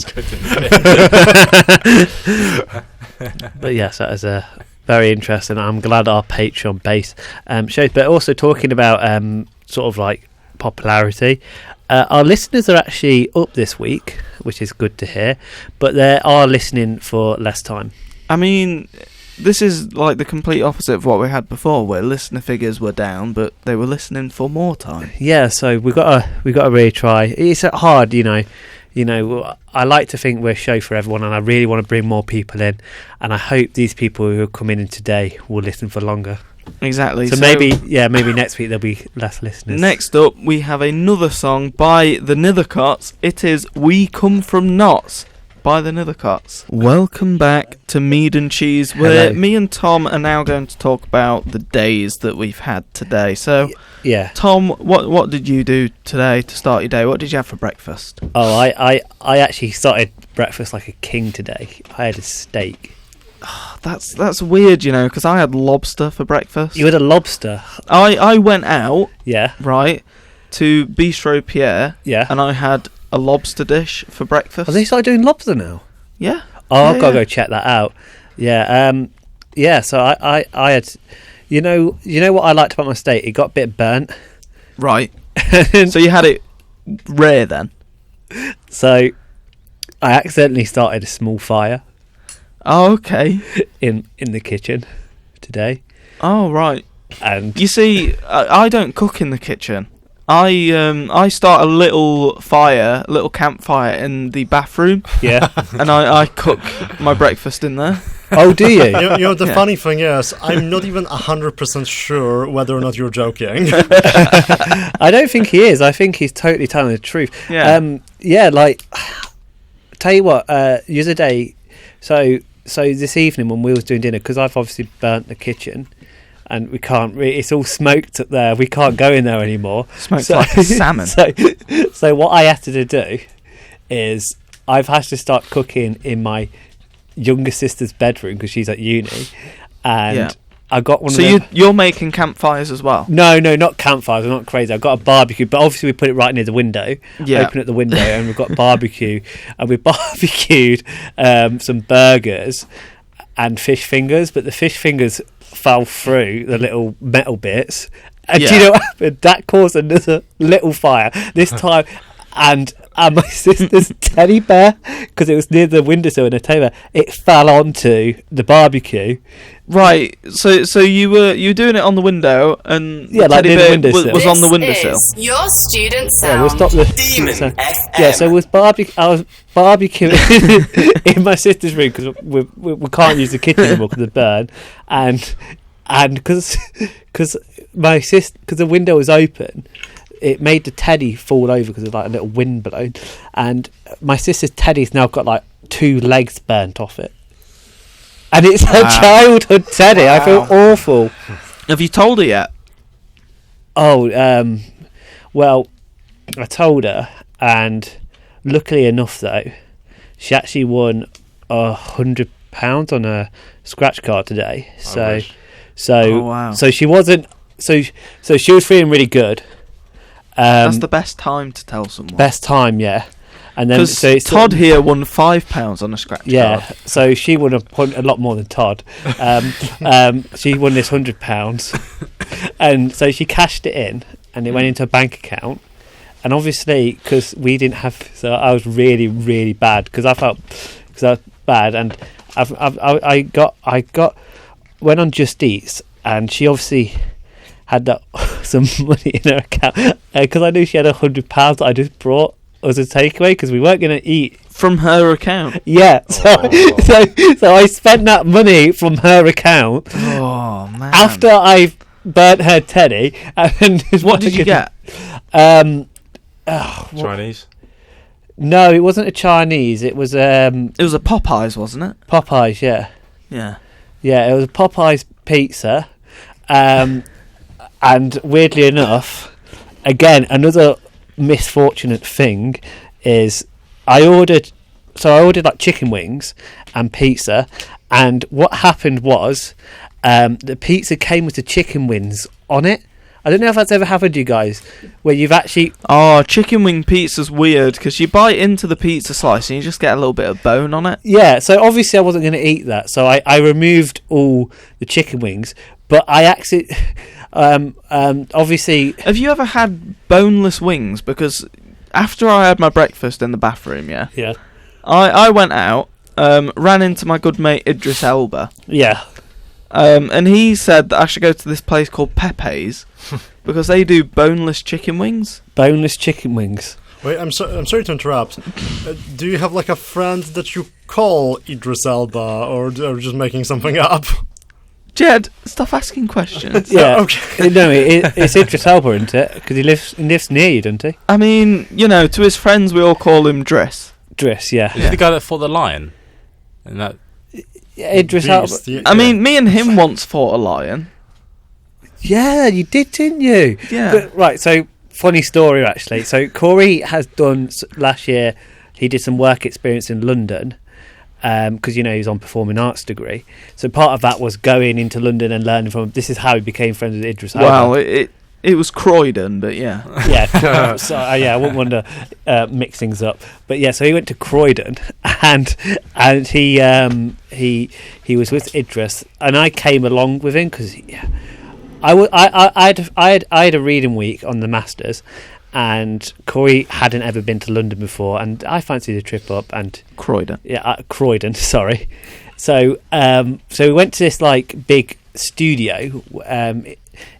Speaker 3: But yes, that is very interesting. I'm glad our Patreon base shows. But also talking about sort of like popularity, our listeners are actually up this week, which is good to hear. But they are listening for less time.
Speaker 2: I mean, this is like the complete opposite of what we had before, where listener figures were down, but they were listening for more time.
Speaker 3: Yeah, so we got to really try. It's hard, you know. I like to think we're a show for everyone, and I really want to bring more people in. And I hope these people who are coming in today will listen for longer.
Speaker 2: Exactly.
Speaker 3: So maybe next week there'll be less listeners.
Speaker 2: Next up, we have another song by the Nethercots. It is "We Come From Knots" by the Nethercots. Welcome back to Mead and Cheese, where
Speaker 3: Hello.
Speaker 2: me and Tom are now going to talk about the days that we've had today. So,
Speaker 3: Yeah.
Speaker 2: Tom, what did you do today to start your day? What did you have for breakfast?
Speaker 3: Oh, I actually started breakfast like a king today. I had a steak.
Speaker 2: That's weird, you know, because I had lobster for breakfast.
Speaker 3: You had a lobster.
Speaker 2: I went out,
Speaker 3: Yeah.
Speaker 2: right, to Bistro Pierre,
Speaker 3: Yeah.
Speaker 2: and I had a lobster dish for breakfast.
Speaker 3: Have they started doing lobster now?
Speaker 2: Yeah.
Speaker 3: Oh, I've
Speaker 2: Yeah,
Speaker 3: got to
Speaker 2: yeah.
Speaker 3: go check that out. Yeah. Yeah. So I had, you know what I liked about my steak? It got a bit burnt.
Speaker 2: Right. So you had it rare then?
Speaker 3: So I accidentally started a small fire
Speaker 2: Oh, okay.
Speaker 3: in the kitchen today,
Speaker 2: Oh, right.
Speaker 3: and
Speaker 2: You see, I don't cook in the kitchen. I start a little campfire in the bathroom,
Speaker 3: yeah.
Speaker 2: and I cook my breakfast in there.
Speaker 3: Oh, do you?
Speaker 5: You know, the
Speaker 2: Yeah.
Speaker 5: funny thing is, I'm not even 100% sure whether or not you're joking.
Speaker 3: I don't think he is. I think he's totally telling the truth.
Speaker 2: Yeah.
Speaker 3: Yeah. Like, tell you what. The other day, so this evening when we was doing dinner, because I've obviously burnt the kitchen, and we can't. It's all smoked up there. We can't go in there anymore.
Speaker 2: Smoked like a salmon.
Speaker 3: So what I had to do is I've had to start cooking in my younger sister's bedroom because she's at uni, and
Speaker 2: Yeah.
Speaker 3: I got one.
Speaker 2: So
Speaker 3: of them.
Speaker 2: you're making campfires as well?
Speaker 3: No, not campfires. I'm not crazy. I've got a barbecue, but obviously we put it right near the window.
Speaker 2: Yeah.
Speaker 3: Open up the window, and we've got barbecue, and we barbecued some burgers and fish fingers, but the fish fingers fell through the little metal bits. And do you
Speaker 2: Yeah.
Speaker 3: know what happened? That caused another little fire this time, and my sister's teddy bear, because it was near the windowsill in a teddy bear, it fell onto the barbecue.
Speaker 2: Right. So you were doing it on the window, and
Speaker 3: Yeah,
Speaker 2: the
Speaker 3: like
Speaker 2: teddy
Speaker 3: near the
Speaker 2: bear
Speaker 3: windowsill.
Speaker 2: was on the
Speaker 6: This
Speaker 2: windowsill.
Speaker 6: is your student
Speaker 3: Yeah,
Speaker 6: sound.
Speaker 3: we'll stop the
Speaker 7: Demon
Speaker 3: so-
Speaker 7: FM.
Speaker 3: Yeah, so I was barbecuing in my sister's room because we can't use the kitchen anymore because of the burn, and because my sister, because the window was open, it made the teddy fall over because of like a little wind blown, and my sister's teddy's now got like 2 legs burnt off it, and it's her
Speaker 2: Wow.
Speaker 3: childhood teddy. I feel awful.
Speaker 2: Have you told her yet?
Speaker 3: Oh, well, I told her, and luckily enough, though, she actually won £100 on a scratch card today. So,
Speaker 2: Oh, wow.
Speaker 3: so she wasn't. So she was feeling really good.
Speaker 2: That's the best time to tell someone.
Speaker 3: Best time, yeah. And then
Speaker 2: Because
Speaker 3: so it's
Speaker 2: Todd here won £5 on a scratch
Speaker 3: yeah,
Speaker 2: card.
Speaker 3: so she won a lot more than Todd. She won this £100, and so she cashed it in, and it went into a bank account. And obviously, because we didn't have, so I was really, really bad because I felt, because I was bad, and I went on Just Eats, and she obviously had that some money in her account because I knew she had £100 that I just brought as a takeaway because we weren't going to eat
Speaker 2: from her account.
Speaker 3: Yeah, so I spent that money from her account.
Speaker 2: Oh man!
Speaker 3: After I burnt her teddy, and
Speaker 2: what did you get?
Speaker 4: Chinese?
Speaker 3: No, it wasn't a Chinese. It was
Speaker 2: a Popeyes, wasn't it?
Speaker 3: Popeyes, yeah. It was a Popeyes pizza. And weirdly enough, again, another misfortunate thing is I ordered like chicken wings and pizza, and what happened was the pizza came with the chicken wings on it. I don't know if that's ever happened to you guys, where you've actually...
Speaker 2: Oh, chicken wing pizza's weird, because you bite into the pizza slice and you just get a little bit of bone on it.
Speaker 3: Yeah, so obviously I wasn't going to eat that, so I removed all the chicken wings, but I actually... obviously...
Speaker 2: Have you ever had boneless wings? Because after I had my breakfast in the bathroom,
Speaker 3: yeah,
Speaker 2: I went out, ran into my good mate Idris Elba.
Speaker 3: Yeah.
Speaker 2: And he said that I should go to this place called Pepe's because they do boneless chicken wings.
Speaker 3: Boneless chicken wings.
Speaker 5: Wait, I'm sorry to interrupt. Do you have like a friend that you call Idris Elba, or are you just making something up?
Speaker 2: Jed, stop asking questions.
Speaker 3: Yeah,
Speaker 5: okay.
Speaker 3: No, it's Idris Elba, isn't it? Because he lives near you, doesn't he?
Speaker 2: I mean, to his friends we all call him Driss.
Speaker 3: Driss, yeah.
Speaker 1: Is he the guy that fought the lion? And that...
Speaker 3: Idris Elba.
Speaker 5: Yeah.
Speaker 2: I mean, me and him once fought a lion.
Speaker 3: Yeah, you did, didn't you?
Speaker 2: Yeah.
Speaker 3: But, right, so, funny story, actually. So, Corey has done, last year, he did some work experience in London, because, he's on performing arts degree. So, part of that was going into London and learning from him. This is how he became friends with Idris Elba.
Speaker 2: Well, it was Croydon, but yeah.
Speaker 3: Yeah, so, I wouldn't want to mix things up. But yeah, so he went to Croydon, and he was with Idris, and I came along with him because I had a reading week on the Masters, and Corey hadn't ever been to London before, and I fancied a trip up and
Speaker 2: Croydon.
Speaker 3: Yeah, Croydon. Sorry. So we went to this like big studio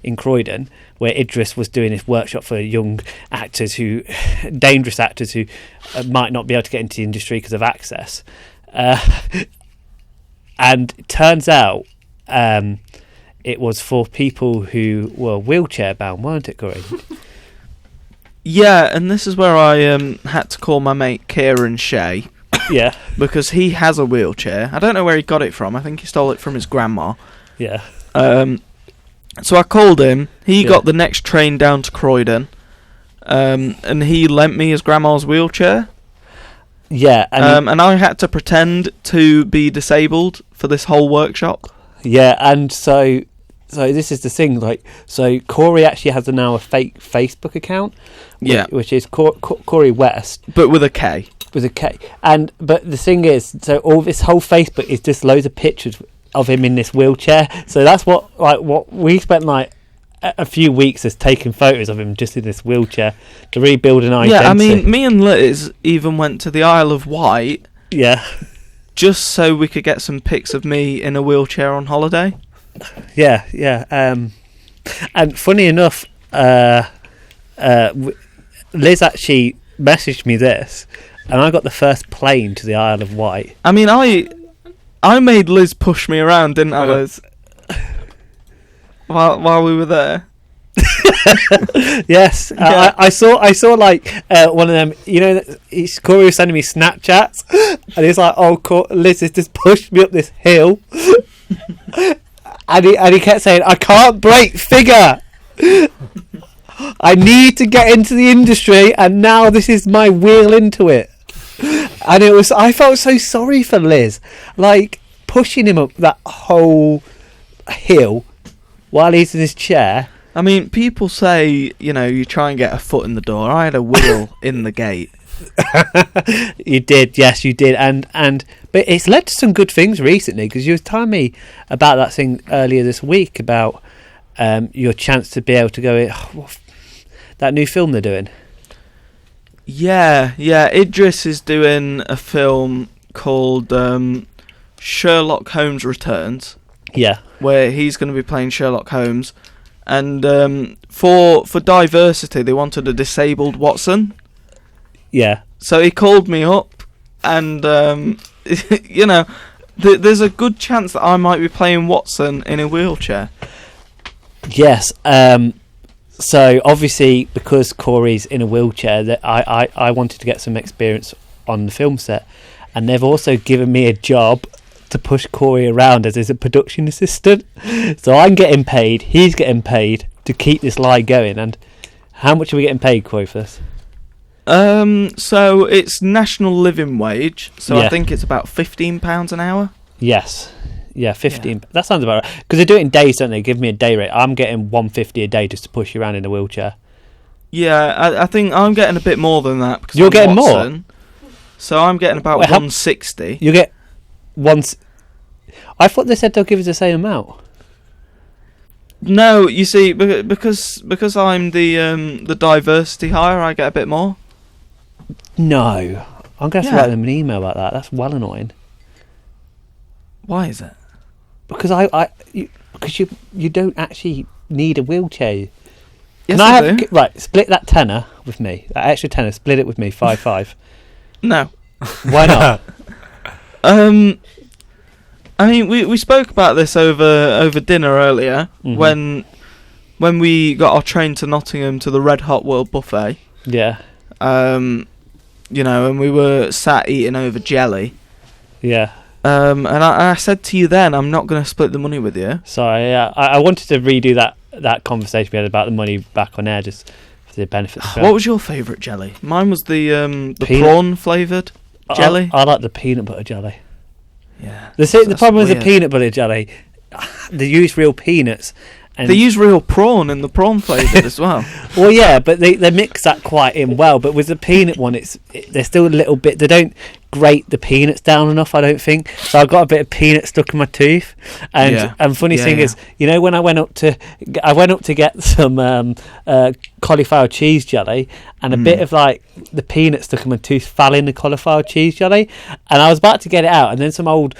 Speaker 3: in Croydon, where Idris was doing his workshop for young actors dangerous actors who might not be able to get into the industry because of access. And it turns out it was for people who were wheelchair bound, weren't it, Corey?
Speaker 2: Yeah, and this is where I had to call my mate Kieran Shea.
Speaker 3: Yeah.
Speaker 2: Because he has a wheelchair. I don't know where he got it from. I think he stole it from his grandma.
Speaker 3: Yeah.
Speaker 2: So I called him. He got the next train down to Croydon, and he lent me his grandma's wheelchair.
Speaker 3: Yeah,
Speaker 2: and I had to pretend to be disabled for this whole workshop.
Speaker 3: Yeah, and so this is the thing. Like, so Corey actually has now a fake Facebook account. Which is Corey West,
Speaker 2: but with a K.
Speaker 3: With a K, but the thing is, so all this whole Facebook is just loads of pictures of him in this wheelchair. So that's what we spent like a few weeks as taking photos of him just in this wheelchair to rebuild an identity.
Speaker 2: Yeah, I mean, me and Liz even went to the Isle of Wight.
Speaker 3: Yeah. Just
Speaker 2: so we could get some pics of me in a wheelchair on holiday.
Speaker 3: Yeah. And funny enough, Liz actually messaged me this, and I got the first plane to the Isle of Wight.
Speaker 2: I mean, I made Liz push me around, didn't I, Liz? While we were there.
Speaker 3: Yes, yeah. I saw like one of them. Corey was sending me Snapchats, and he's like, "Oh, Liz has just pushed me up this hill," and he kept saying, "I can't break figure. I need to get into the industry, and now this is my wheel into it." And I felt so sorry for Liz, like pushing him up that whole hill while he's in his chair.
Speaker 2: I mean, people say, you try and get a foot in the door. I had a wheel in the gate.
Speaker 3: You did, yes, you did, but it's led to some good things recently, because you were telling me about that thing earlier this week about your chance to be able to go that new film they're doing.
Speaker 2: Yeah, Idris is doing a film called Sherlock Holmes Returns,
Speaker 3: Yeah.
Speaker 2: where he's going to be playing Sherlock Holmes, and for diversity, they wanted a disabled Watson.
Speaker 3: Yeah.
Speaker 2: So he called me up, and you know, there's a good chance that I might be playing Watson in a wheelchair.
Speaker 3: Yes. So obviously, because Corey's in a wheelchair, that I wanted to get some experience on the film set, and they've also given me a job to push Corey around as a production assistant. So I'm getting paid, he's getting paid to keep this lie going. And how much are we getting paid, Corey, for this?
Speaker 2: So it's national living wage. So
Speaker 3: Yeah.
Speaker 2: I think it's about £15 an hour.
Speaker 3: Yes. Yeah, 15. That sounds about right. Because they do it in days, don't they? Give me a day rate. I'm getting $150 a day just to push you around in a wheelchair.
Speaker 2: Yeah, I think I'm getting a bit more than that. Because
Speaker 3: You're
Speaker 2: I'm
Speaker 3: getting
Speaker 2: Watson,
Speaker 3: more?
Speaker 2: So I'm getting about
Speaker 3: Wait, how-
Speaker 2: 160.
Speaker 3: You get once. I thought they said they'll give us the same amount.
Speaker 2: No, you see, because I'm the diversity hire, I get a bit more.
Speaker 3: No. I'm going to have to
Speaker 2: Yeah.
Speaker 3: write them an email about that. That's well annoying.
Speaker 2: Why is it?
Speaker 3: Because because you don't actually need a wheelchair.
Speaker 2: Yes,
Speaker 3: Can I
Speaker 2: I
Speaker 3: have
Speaker 2: do.
Speaker 3: right? Split that tenner with me. That extra tenner. Split it with me. 5-5.
Speaker 2: No.
Speaker 3: Why not?
Speaker 2: I mean, we spoke about this over dinner earlier
Speaker 3: Mhm.
Speaker 2: when we got our train to Nottingham to the Red Hot World Buffet.
Speaker 3: Yeah.
Speaker 2: You know, and we were sat eating over jelly.
Speaker 3: Yeah.
Speaker 2: And I said to you then, I'm not going to split the money with you.
Speaker 3: Sorry. Yeah. I wanted to redo that conversation we had about the money back on air, just for the benefit. Of the
Speaker 2: What was your favourite jelly? Mine was the
Speaker 3: Peanut-
Speaker 2: prawn flavoured jelly.
Speaker 3: I like the peanut butter jelly.
Speaker 2: Yeah.
Speaker 3: The
Speaker 2: That's
Speaker 3: problem with the
Speaker 2: weird.
Speaker 3: peanut butter jelly, they use real peanuts. And
Speaker 2: They use real prawn in the prawn flavoured as well.
Speaker 3: well, yeah, but they mix that quite in well. But with the peanut one, they're still a little bit. They don't grate the peanuts down enough, I don't think. So I got a bit of peanut stuck in my tooth. And
Speaker 2: Yeah.
Speaker 3: and funny
Speaker 2: Yeah,
Speaker 3: thing
Speaker 2: yeah.
Speaker 3: is, you know, when I went up to get some cauliflower cheese jelly, and a bit of like the peanut stuck in my tooth fell in the cauliflower cheese jelly, and I was about to get it out, and then some old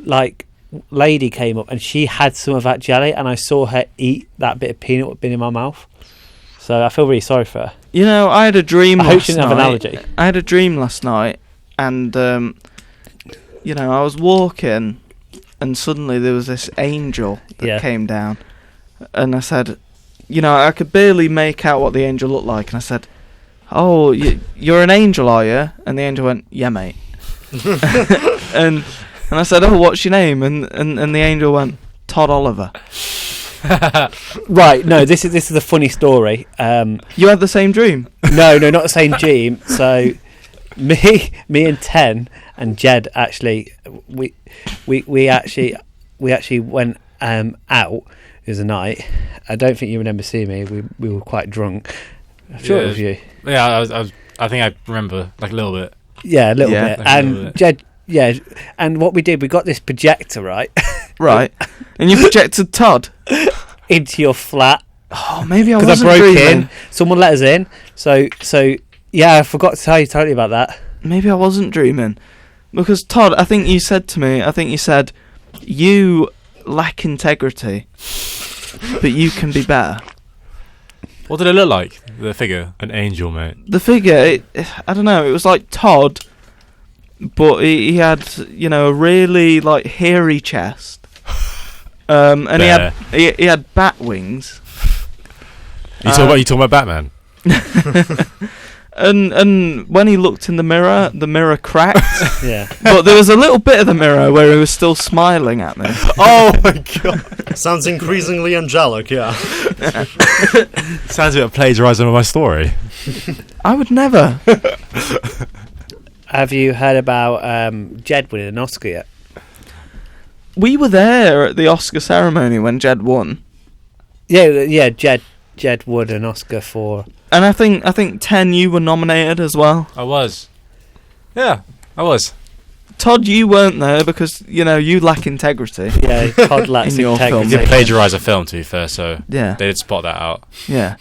Speaker 3: like lady came up and she had some of that jelly, and I saw her eat that bit of peanut what been in my mouth. So I feel really sorry for her.
Speaker 2: You know, I had a dream
Speaker 3: I hope
Speaker 2: last
Speaker 3: she didn't have an
Speaker 2: night.
Speaker 3: allergy.
Speaker 2: I had a dream last night, and you know, I was walking, and suddenly there was this angel that
Speaker 3: Yeah.
Speaker 2: came down, and I said, you know, I could barely make out what the angel looked like, and I said, "Oh, you're an angel, are you?" And the angel went, "Yeah, mate." and I said, "Oh, what's your name?" And the angel went, "Todd Oliver."
Speaker 3: Right, no, this is a funny story.
Speaker 2: You had the same dream?
Speaker 3: No, not the same dream. So me and Ten and Jed actually we actually went out. It was a night. I don't think you remember seeing me. We were quite drunk. I'm sure it was you.
Speaker 1: Yeah, I think I remember like a little bit.
Speaker 3: Yeah, a little
Speaker 2: Yeah.
Speaker 3: bit.
Speaker 1: Like a
Speaker 3: And
Speaker 1: little bit.
Speaker 3: Jed, yeah, and what we did, we got this projector, right,
Speaker 2: Right. And you projected Todd?
Speaker 3: into your flat.
Speaker 2: Oh, maybe I
Speaker 3: Because I
Speaker 2: wasn't
Speaker 3: broke
Speaker 2: dreaming.
Speaker 3: in. Someone let us in. So yeah, I forgot to tell you totally about that.
Speaker 2: Maybe I wasn't dreaming. Because, Todd, I think you said to me, you lack integrity, but you can be better.
Speaker 1: What did it look like? The figure?
Speaker 4: An angel, mate.
Speaker 2: The figure, I don't know, it was like Todd, but he had, you know, a really, like, hairy chest. And he had bat wings.
Speaker 1: You talking about Batman?
Speaker 2: And when he looked in the mirror cracked.
Speaker 3: Yeah.
Speaker 2: But there was a little bit of the mirror where he was still smiling at me.
Speaker 1: Oh my god!
Speaker 5: Sounds increasingly angelic, yeah.
Speaker 4: Sounds a bit plagiarising of my story.
Speaker 2: I would never.
Speaker 3: Have you heard about Jed winning an Oscar yet?
Speaker 2: We were there at the Oscar ceremony when Jed won.
Speaker 3: Yeah. Jed won an Oscar for.
Speaker 2: And I think 10, you were nominated as well.
Speaker 1: I was. Yeah, I was.
Speaker 2: Todd, you weren't there because, you know, you lack integrity.
Speaker 3: Yeah, Todd lacks
Speaker 2: In your
Speaker 3: integrity.
Speaker 1: He did plagiarise a film, to be fair, so
Speaker 2: Yeah,
Speaker 1: they did spot that out.
Speaker 2: yeah.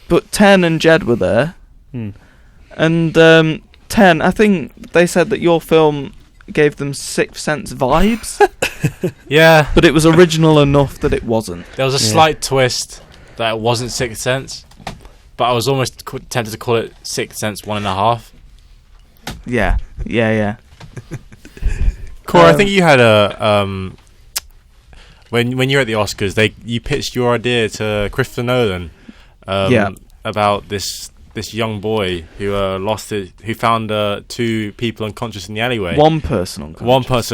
Speaker 2: But 10 and Jed were there.
Speaker 3: Hmm.
Speaker 2: And 10, I think they said that your film gave them Sixth Sense vibes,
Speaker 1: Yeah,
Speaker 2: but it was original enough that it wasn't.
Speaker 1: there was a slight twist that it wasn't Sixth Sense, but I was almost tempted to call it Sixth Sense 1.5.
Speaker 2: Yeah.
Speaker 4: Corey, I think you had a when you were at the Oscars, you pitched your idea to Christopher Nolan about this young boy who who found 2 people unconscious in the alleyway.
Speaker 2: One person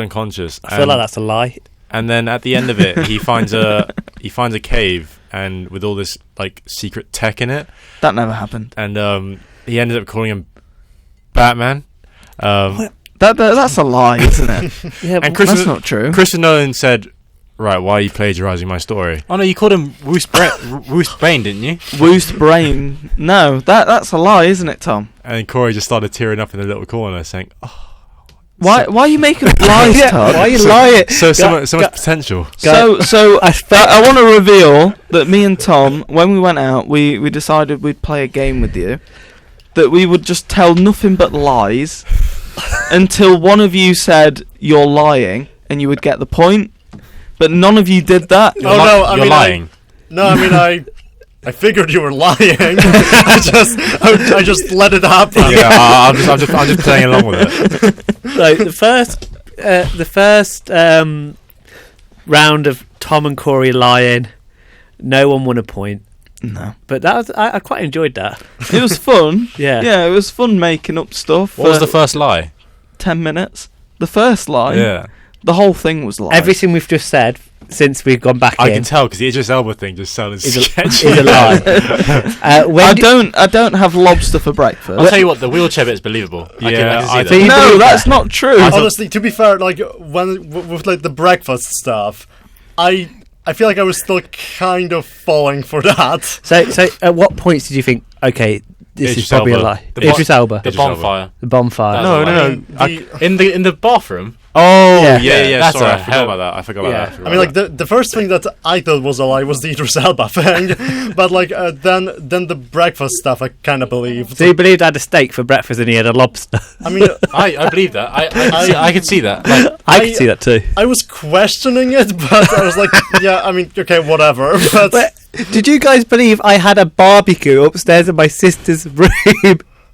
Speaker 2: unconscious.
Speaker 3: I feel like that's a lie.
Speaker 4: And then at the end of it, he finds a cave and with all this like secret tech in it.
Speaker 2: That never happened.
Speaker 4: And he ended up calling him Batman.
Speaker 2: That's a lie, isn't it?
Speaker 3: Yeah,
Speaker 4: And
Speaker 2: That's not true.
Speaker 4: Christopher Nolan said, "Right, why are you plagiarizing my story?"
Speaker 1: Oh no, you called him Woos Brain, didn't you?
Speaker 2: Woosed brain. No, that's a lie, isn't it, Tom?
Speaker 4: And Corey just started tearing up in the little corner, saying, "Oh,
Speaker 2: Why are you making up lies, Todd?
Speaker 3: Why are you lying?
Speaker 4: so much potential."
Speaker 2: So I want to reveal that me and Tom, when we went out, we decided we'd play a game with you, that we would just tell nothing but lies until one of you said you're lying, and you would get the point. But none of you did that.
Speaker 1: You're lying.
Speaker 5: I figured you were lying. I just let it happen.
Speaker 4: Yeah, I'm just playing along with it.
Speaker 3: So the first round of Tom and Corey lying, no one won a point.
Speaker 2: No.
Speaker 3: But that was I quite enjoyed that.
Speaker 2: It was fun.
Speaker 3: Yeah.
Speaker 2: It was fun making up stuff.
Speaker 1: What was the first lie?
Speaker 2: 10 minutes. The first lie.
Speaker 4: Yeah,
Speaker 2: The whole thing was lies.
Speaker 3: Everything we've just said since we've gone back
Speaker 4: I
Speaker 3: in
Speaker 4: can tell because the Idris Elba thing just sounded sketchy.
Speaker 3: is a lie.
Speaker 2: I don't have lobster for breakfast.
Speaker 1: I'll tell you what, the wheelchair bit is believable. I
Speaker 4: Yeah,
Speaker 1: can
Speaker 4: I
Speaker 1: see
Speaker 4: think-
Speaker 1: that.
Speaker 2: No,
Speaker 3: believe
Speaker 2: that's
Speaker 3: that?
Speaker 2: not true.
Speaker 5: Honestly, to be fair, like with like the breakfast stuff, I feel like I was still kind of falling for that.
Speaker 3: So at what points did you think, okay, this
Speaker 4: Idris
Speaker 3: is probably
Speaker 4: Elba.
Speaker 3: a lie?
Speaker 1: The
Speaker 3: Idris Elba.
Speaker 1: The
Speaker 4: Idris Elba.
Speaker 1: bonfire.
Speaker 3: The bonfire.
Speaker 1: No,
Speaker 5: The-
Speaker 1: In the bathroom.
Speaker 4: Oh,
Speaker 3: Yeah.
Speaker 4: yeah.
Speaker 1: That's
Speaker 4: Sorry,
Speaker 1: a
Speaker 4: I forgot about that. I forgot about that.
Speaker 5: I mean, like the first thing that I thought was a lie was the Idris Elba thing, but like then the breakfast stuff I kind of believed.
Speaker 3: So you believed I had a steak for breakfast and he had a lobster?
Speaker 5: I mean,
Speaker 1: I believe that. I could see that. Like,
Speaker 3: I could see that too.
Speaker 5: I was questioning it, but I was like, yeah, I mean, okay, whatever. But
Speaker 3: Did you guys believe I had a barbecue upstairs in my sister's room?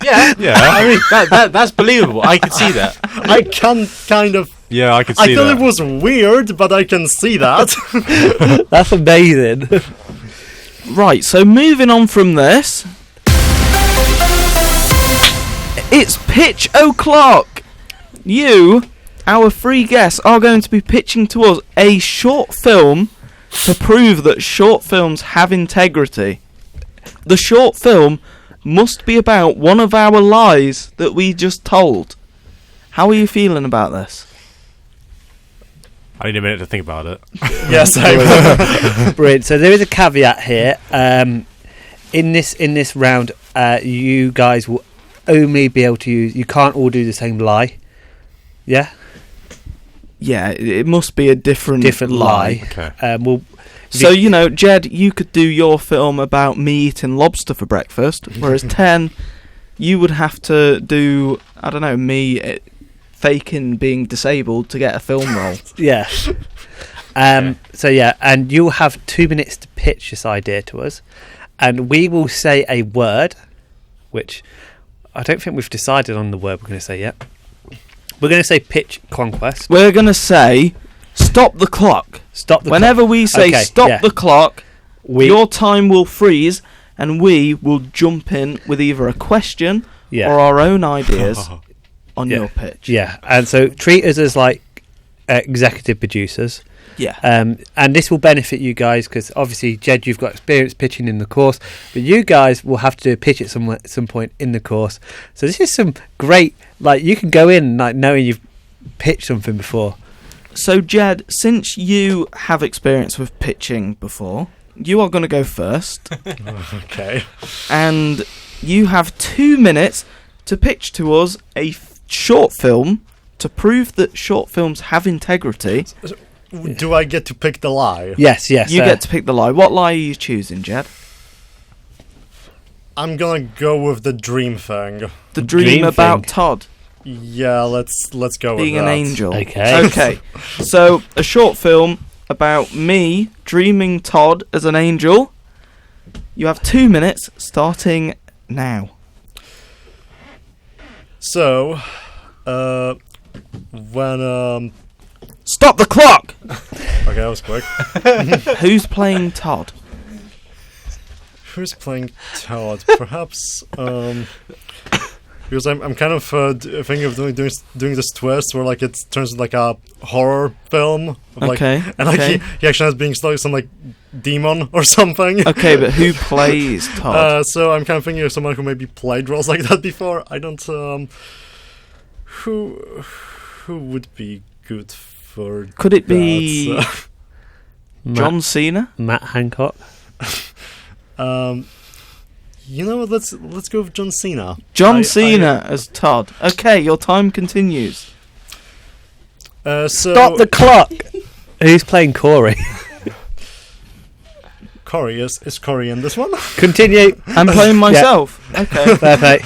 Speaker 1: yeah.
Speaker 4: Yeah.
Speaker 1: I mean, that's believable. I could see that.
Speaker 5: I can kind of.
Speaker 4: Yeah, I could
Speaker 5: I
Speaker 4: see
Speaker 5: thought
Speaker 4: that.
Speaker 5: it was weird, but I can see that.
Speaker 3: That's amazing.
Speaker 2: Right, so moving on from this, it's pitch o'clock. You, our free guests, are going to be pitching to us a short film to prove that short films have integrity. The short film must be about one of our lies that we just told. How are you feeling about this?
Speaker 4: I need a minute to think about it.
Speaker 5: Yes, I
Speaker 3: Brilliant. So there is a caveat here. In this round, you guys will only be able to use. You can't all do the same lie. Yeah,
Speaker 2: Yeah, it must be a different
Speaker 3: lie.
Speaker 4: Okay.
Speaker 3: We'll.
Speaker 2: So, Jed, you could do your film about me eating lobster for breakfast, whereas 10, you would have to do, I don't know, me faking being disabled to get a film role.
Speaker 3: Yeah. So yeah, and you'll have 2 minutes to pitch this idea to us, and we will say a word, which I don't think we've decided on the word we're going to say yet. We're going to say pitch conquest.
Speaker 2: We're going to say, stop the clock.
Speaker 3: Stop the
Speaker 2: Whenever we say
Speaker 3: Okay,
Speaker 2: stop
Speaker 3: yeah.
Speaker 2: the clock,
Speaker 3: We,
Speaker 2: your time will freeze, and we will jump in with either a question
Speaker 3: yeah.
Speaker 2: or our own ideas on
Speaker 3: Yeah.
Speaker 2: your pitch.
Speaker 3: Yeah, and so treat us as like executive producers.
Speaker 2: Yeah.
Speaker 3: And this will benefit you guys because obviously, Jed, you've got experience pitching in the course, but you guys will have to do a pitch at some point in the course. So this is some great, like, you can go in like knowing you've pitched something before.
Speaker 2: So, Jed, since you have experience with pitching before, you are going to go first.
Speaker 5: Okay.
Speaker 2: And you have 2 minutes to pitch to us a short film to prove that short films have integrity.
Speaker 5: Do I get to pick the lie?
Speaker 3: Yes.
Speaker 2: You get to pick the lie. What lie are you choosing, Jed?
Speaker 5: I'm gonna go with the dream thing.
Speaker 2: The dream
Speaker 3: Dream
Speaker 2: about
Speaker 3: thing.
Speaker 2: Todd
Speaker 5: Yeah, let's go
Speaker 2: being
Speaker 5: with
Speaker 2: an
Speaker 5: that.
Speaker 2: angel.
Speaker 3: Okay.
Speaker 2: Okay. So, a short film about me dreaming Todd as an angel. You have 2 minutes starting now.
Speaker 5: So, when
Speaker 2: Stop the clock!
Speaker 5: okay, that was quick.
Speaker 2: Who's playing Todd?
Speaker 5: Who's playing Todd? Perhaps because I'm kind of thinking of doing this twist where like it turns into like a horror film. Of, like,
Speaker 2: Okay.
Speaker 5: and like
Speaker 2: okay.
Speaker 5: he actually has being like some like demon or something.
Speaker 2: Okay, but who plays Todd?
Speaker 5: So I'm kind of thinking of someone who maybe played roles like that before. I don't. Who would be good for?
Speaker 2: Could it be
Speaker 5: that?
Speaker 2: John Cena?
Speaker 3: Matt Hancock.
Speaker 5: You know what? Let's go with John Cena.
Speaker 2: John Cena as Todd. Okay, your time continues.
Speaker 5: So
Speaker 3: Stop the clock! Who's playing Corey?
Speaker 5: Corey is Corey in this one?
Speaker 3: Continue.
Speaker 2: I'm playing myself. Okay.
Speaker 3: Perfect.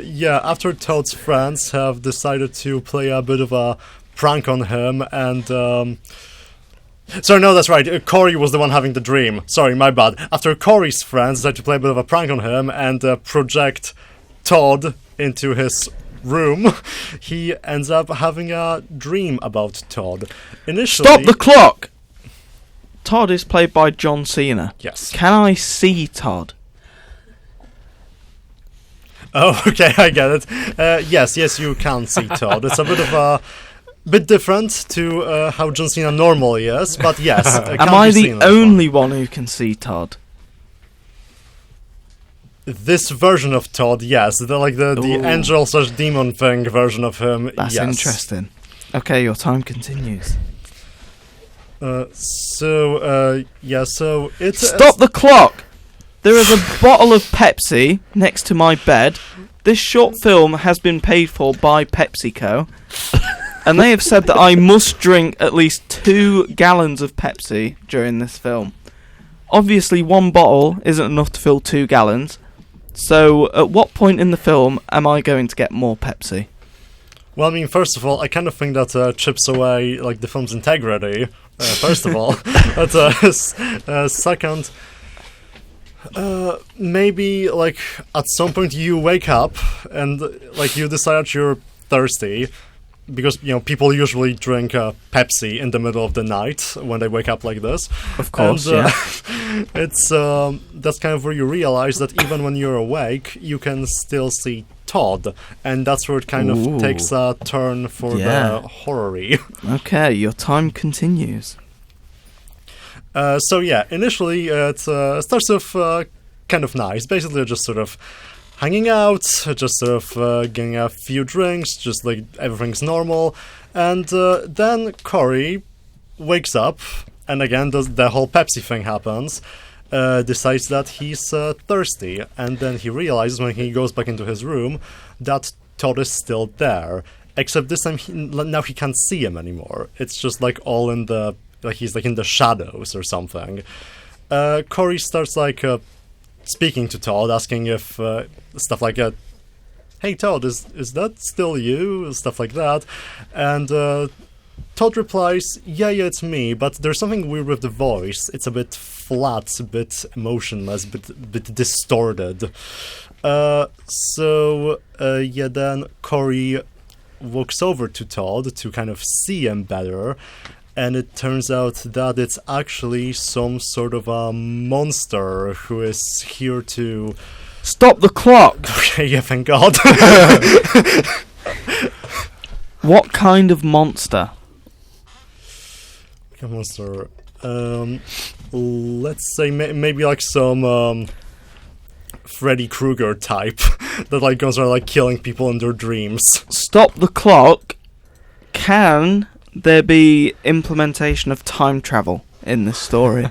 Speaker 5: Yeah, after Todd's friends have decided to play a bit of a prank on him, and sorry, no, that's right. Corey was the one having the dream. Sorry, my bad. After Corey's friends decided to play a bit of a prank on him and project Todd into his room, he ends up having a dream about Todd. Initially,
Speaker 2: Stop the clock! Todd is played by John Cena.
Speaker 5: Yes.
Speaker 2: Can I see Todd?
Speaker 5: Oh, okay, I get it. Yes, you can see Todd. It's a bit of a bit different to how John Cena normally is, but yes.
Speaker 2: Am I the only one who can see Todd?
Speaker 5: This version of Todd, yes. The
Speaker 2: Ooh.
Speaker 5: angel/demon thing version of him,
Speaker 2: That's
Speaker 5: yes.
Speaker 2: interesting. Okay, your time continues.
Speaker 5: So it's...
Speaker 2: Stop the clock! There is a bottle of Pepsi next to my bed. This short film has been paid for by PepsiCo. And they have said that I must drink at least 2 gallons of Pepsi during this film. Obviously, 1 bottle isn't enough to fill 2 gallons. So, at what point in the film am I going to get more Pepsi?
Speaker 5: Well, I mean, first of all, I kind of think that chips away like the film's integrity. First of all, but second, maybe like at some point you wake up and like you decide you're thirsty. Because, you know, people usually drink Pepsi in the middle of the night when they wake up like this.
Speaker 2: Of course,
Speaker 5: and,
Speaker 2: yeah.
Speaker 5: It's that's kind of where you realize that even when you're awake, you can still see Todd, and that's where it kind
Speaker 2: Ooh.
Speaker 5: of takes a turn for
Speaker 2: Yeah.
Speaker 5: the horror-y.
Speaker 2: Okay, your time continues.
Speaker 5: So yeah, initially it starts off kind of nice. Basically, just sort of hanging out, just sort of getting a few drinks, just like everything's normal. And then Corey wakes up, and again, the whole Pepsi thing happens, decides that he's thirsty, and then he realizes when he goes back into his room that Todd is still there. Except this time, now he can't see him anymore. It's just like all in the, like he's like in the shadows or something. Corey starts like speaking to Todd, asking if stuff like, "Hey Todd, is that still you?" Stuff like that, and Todd replies, "Yeah, it's me, but there's something weird with the voice. It's a bit flat, a bit emotionless, a bit distorted." Then Corey walks over to Todd to kind of see him better, and it turns out that it's actually some sort of a monster who is here to...
Speaker 2: Stop the clock!
Speaker 5: Okay, yeah, thank God.
Speaker 2: What kind of monster?
Speaker 5: A monster. Let's say maybe like some Freddy Krueger type that like goes around like killing people in their dreams.
Speaker 2: Stop the clock. Can there be implementation of time travel in this story?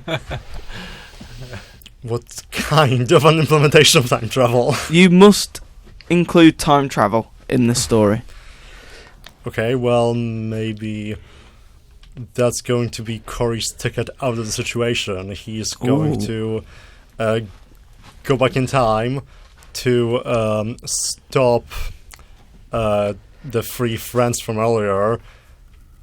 Speaker 5: What kind of an implementation of time travel?
Speaker 2: You must include time travel in this story.
Speaker 5: Okay, well, maybe that's going to be Corey's ticket out of the situation. He's going to go back in time to stop the three friends from earlier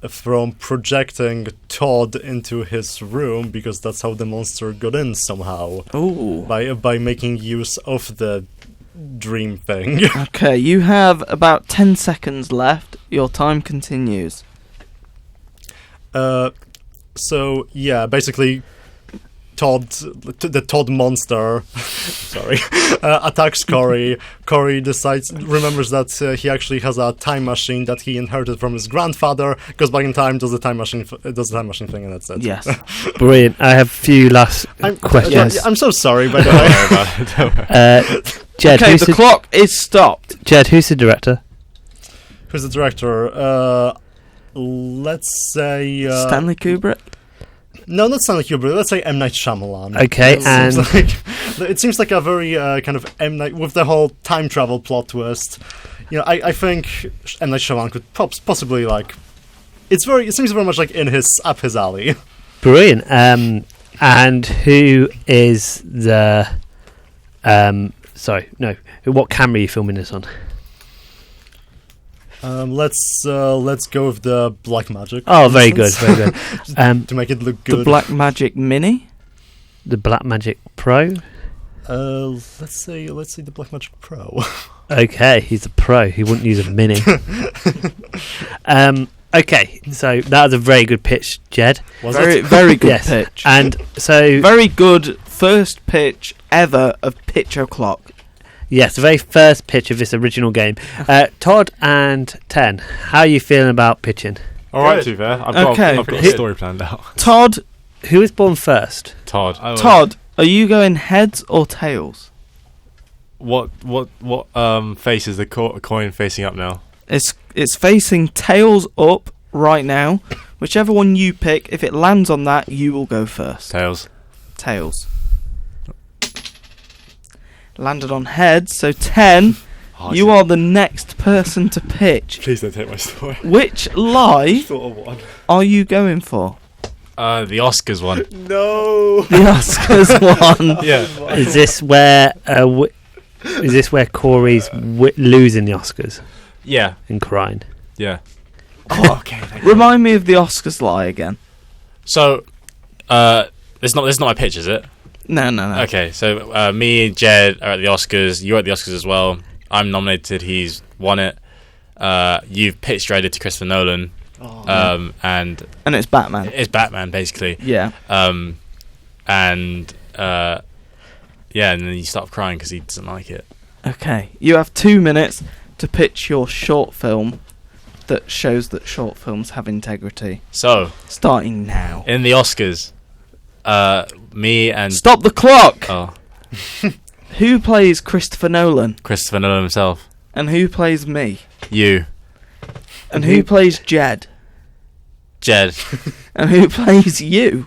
Speaker 5: from projecting Todd into his room, because that's how the monster got in somehow.
Speaker 2: Ooh.
Speaker 5: By making use of the dream thing.
Speaker 2: Okay, you have about 10 seconds left. Your time continues.
Speaker 5: So yeah, basically, the Todd monster, sorry, attacks Corey. Corey remembers that he actually has a time machine that he inherited from his grandfather. Goes back in time, does the time machine thing, and that's it.
Speaker 3: Yes, brilliant. I have a few last questions.
Speaker 5: I'm so sorry, by the way.
Speaker 3: Jed,
Speaker 2: Okay, the clock is stopped.
Speaker 3: Jed, who's the director?
Speaker 5: Who's the director? Let's say
Speaker 2: Stanley Kubrick?
Speaker 5: No, not Stanley Kubrick. Let's say M. Night Shyamalan.
Speaker 3: Okay,
Speaker 5: It seems like a very kind of M. Night with the whole time travel plot twist. You know, I think M. Night Shyamalan could possibly like. It seems very much like up his alley.
Speaker 3: Brilliant. And who is the? What camera are you filming this on?
Speaker 5: Let's go with the Black Magic.
Speaker 3: Oh, very good, very good.
Speaker 5: To make it look good.
Speaker 2: The Black Magic Mini?
Speaker 3: The Black Magic Pro.
Speaker 5: Let's say the Black Magic Pro.
Speaker 3: Okay, he's a pro. He wouldn't use a mini. Okay, so that was a very good pitch, Jed.
Speaker 2: Very good
Speaker 3: Yes.
Speaker 2: pitch.
Speaker 3: And so
Speaker 2: Very good first pitch ever of Pitch O'Clock.
Speaker 3: yes, the very first pitch of this original game. Todd and Ten, how are you feeling about pitching?
Speaker 4: All right, to be fair, I've got a story planned out.
Speaker 2: Todd,
Speaker 3: Who was born first?
Speaker 4: Todd.
Speaker 2: Todd, are you going heads or tails?
Speaker 4: What face is the coin facing up now?
Speaker 2: It's facing tails up right now. Whichever one you pick, if it lands on that, you will go first.
Speaker 4: Tails.
Speaker 2: Tails. Landed on heads, so 10. You are the next person to pitch.
Speaker 4: Please don't take my story.
Speaker 2: Which lie
Speaker 4: Thought of one.
Speaker 2: are you going for?
Speaker 4: The Oscars one.
Speaker 5: No.
Speaker 2: The Oscars one.
Speaker 4: Yeah.
Speaker 3: Is this where Corey's losing the Oscars
Speaker 4: Yeah.
Speaker 3: and crying?
Speaker 4: Yeah. Oh, okay.
Speaker 2: Remind me of the Oscars lie again.
Speaker 4: So, this is not my pitch, is it?
Speaker 2: No.
Speaker 4: Okay, so me and Jed are at the Oscars. You're at the Oscars as well. I'm nominated. He's won it. You've pitched J.E.D to Christopher Nolan. And
Speaker 2: it's Batman.
Speaker 4: it's Batman, basically.
Speaker 2: Yeah.
Speaker 4: And then you start crying because he doesn't like it.
Speaker 2: Okay. You have 2 minutes to pitch your short film that shows that short films have integrity.
Speaker 4: So,
Speaker 2: Starting now.
Speaker 4: in the Oscars, me and...
Speaker 2: Stop the clock!
Speaker 4: Oh,
Speaker 2: Who plays Christopher Nolan?
Speaker 4: Christopher Nolan himself.
Speaker 2: And who plays me?
Speaker 4: You.
Speaker 2: And who plays Jed?
Speaker 4: Jed.
Speaker 2: And who plays you?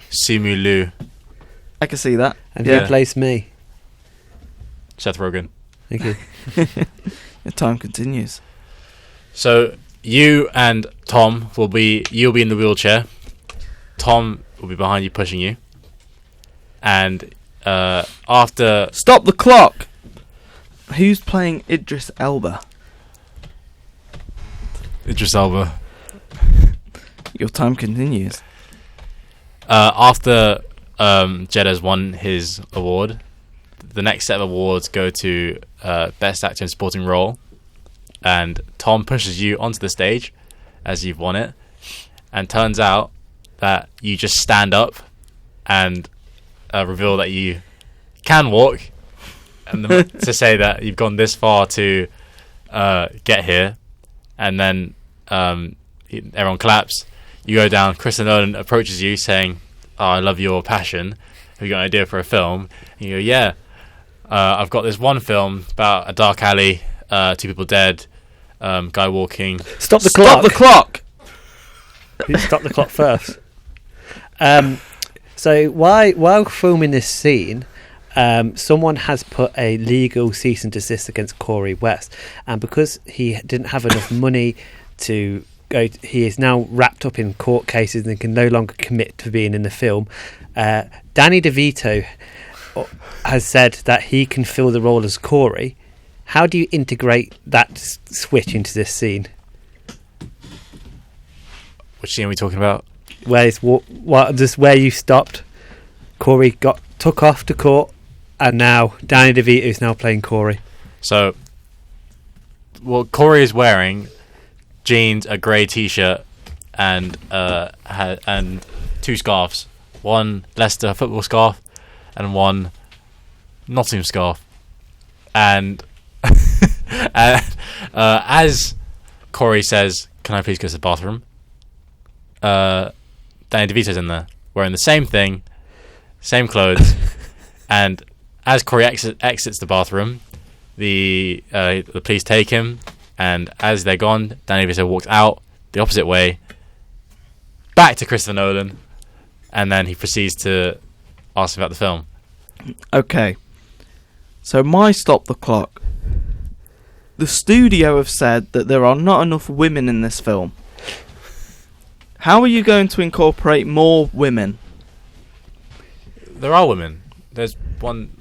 Speaker 4: Simu Liu.
Speaker 2: I can see that.
Speaker 3: And
Speaker 2: Yeah.
Speaker 3: who plays me?
Speaker 4: Seth Rogen.
Speaker 3: Thank you.
Speaker 2: The time continues.
Speaker 4: So, you and Tom you'll be in the wheelchair. Tom will be behind you, pushing you. And after...
Speaker 2: Stop the clock! Who's playing Idris Elba?
Speaker 4: Idris Elba.
Speaker 2: Your time continues.
Speaker 4: After Jed has won his award, the next set of awards go to Best Actor in Supporting Role. And Tom pushes you onto the stage as you've won it. And turns out that you just stand up and reveal that you can walk. And to say that you've gone this far to get here. And then everyone claps. You go down. Christopher Nolan approaches you saying, "Oh, I love your passion. Have you got an idea for a film?" And you go, "Yeah, I've got this one film about a dark alley, 2 people dead, guy walking."
Speaker 3: Stop the
Speaker 2: Stop the clock!
Speaker 3: Who stopped the clock first? So while filming this scene, someone has put a legal cease and desist against Corey West, and because he didn't have enough money to he is now wrapped up in court cases and can no longer commit to being in the film. Danny DeVito has said that he can fill the role as Corey. How do you integrate that switch into this scene?
Speaker 1: Which scene are we talking about?
Speaker 3: Just where you stopped. Corey took off to court, and now Danny DeVito is now playing Corey.
Speaker 1: So, what Corey is wearing: jeans, a grey T-shirt, and two scarves. One Leicester football scarf, and one Nottingham scarf. And as Corey says, "Can I please go to the bathroom?" Danny DeVito's in there wearing the same thing, same clothes, and as Corey exits the bathroom, the police take him, and as they're gone, Danny DeVito walks out the opposite way, back to Christopher Nolan, and then he proceeds to ask him about the film.
Speaker 2: Okay. So my stop the clock. The studio have said that there are not enough women in this film. How are you going to incorporate more women?
Speaker 1: There are women. There's one,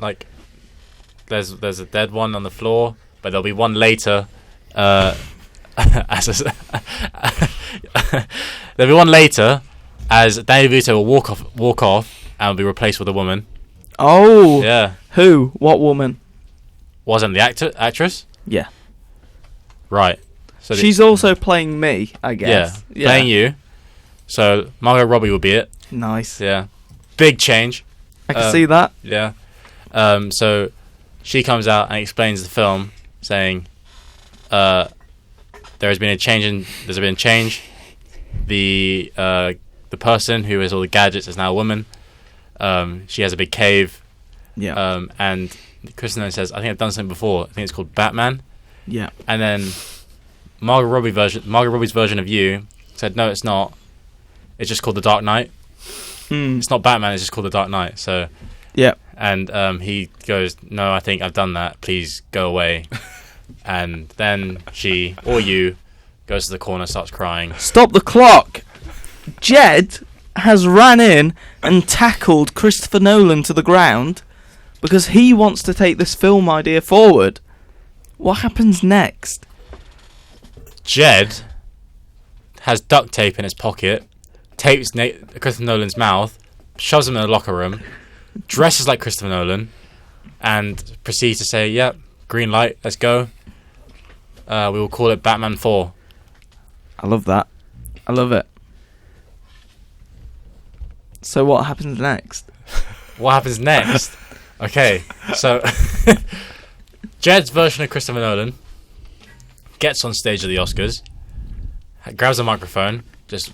Speaker 1: there's a dead one on the floor, but there'll be one later. There'll be one later, as Danny DeVito will walk off, and will be replaced with a woman.
Speaker 2: Oh,
Speaker 1: Yeah,
Speaker 2: who? What woman?
Speaker 1: wasn't the actress?
Speaker 2: Yeah,
Speaker 1: Right. So
Speaker 2: she's also playing me, I guess.
Speaker 1: yeah, playing you. So Margot Robbie will be it.
Speaker 2: Nice.
Speaker 1: Yeah, big change.
Speaker 2: I can see that.
Speaker 1: Yeah. So she comes out and explains the film, saying, "There's been a change. The person who has all the gadgets is now a woman. She has a big cave.
Speaker 2: Yeah.
Speaker 1: And Kristen Nolan says, I think I've done something before. I think it's called Batman.
Speaker 2: Yeah.
Speaker 1: And then Margot Robbie's version of you said, no, it's not. It's just called The Dark Knight. It's not Batman. It's just called The Dark Knight. So
Speaker 2: yeah.
Speaker 1: And he goes, no, I think I've done that. Please go away. And then she or you goes to the corner, starts crying.
Speaker 2: Stop the clock. Jed has ran in and tackled Christopher Nolan to the ground because he wants to take this film idea forward. What happens next?
Speaker 1: Jed has duct tape in his pocket, tapes Christopher Nolan's mouth, shoves him in the locker room, dresses like Christopher Nolan, and proceeds to say, yep, green light, let's go. We will call it Batman 4.
Speaker 2: I love that. I love it. So what happens next?
Speaker 1: What happens next? Okay, so Jed's version of Christopher Nolan gets on stage at the Oscars, grabs a microphone, just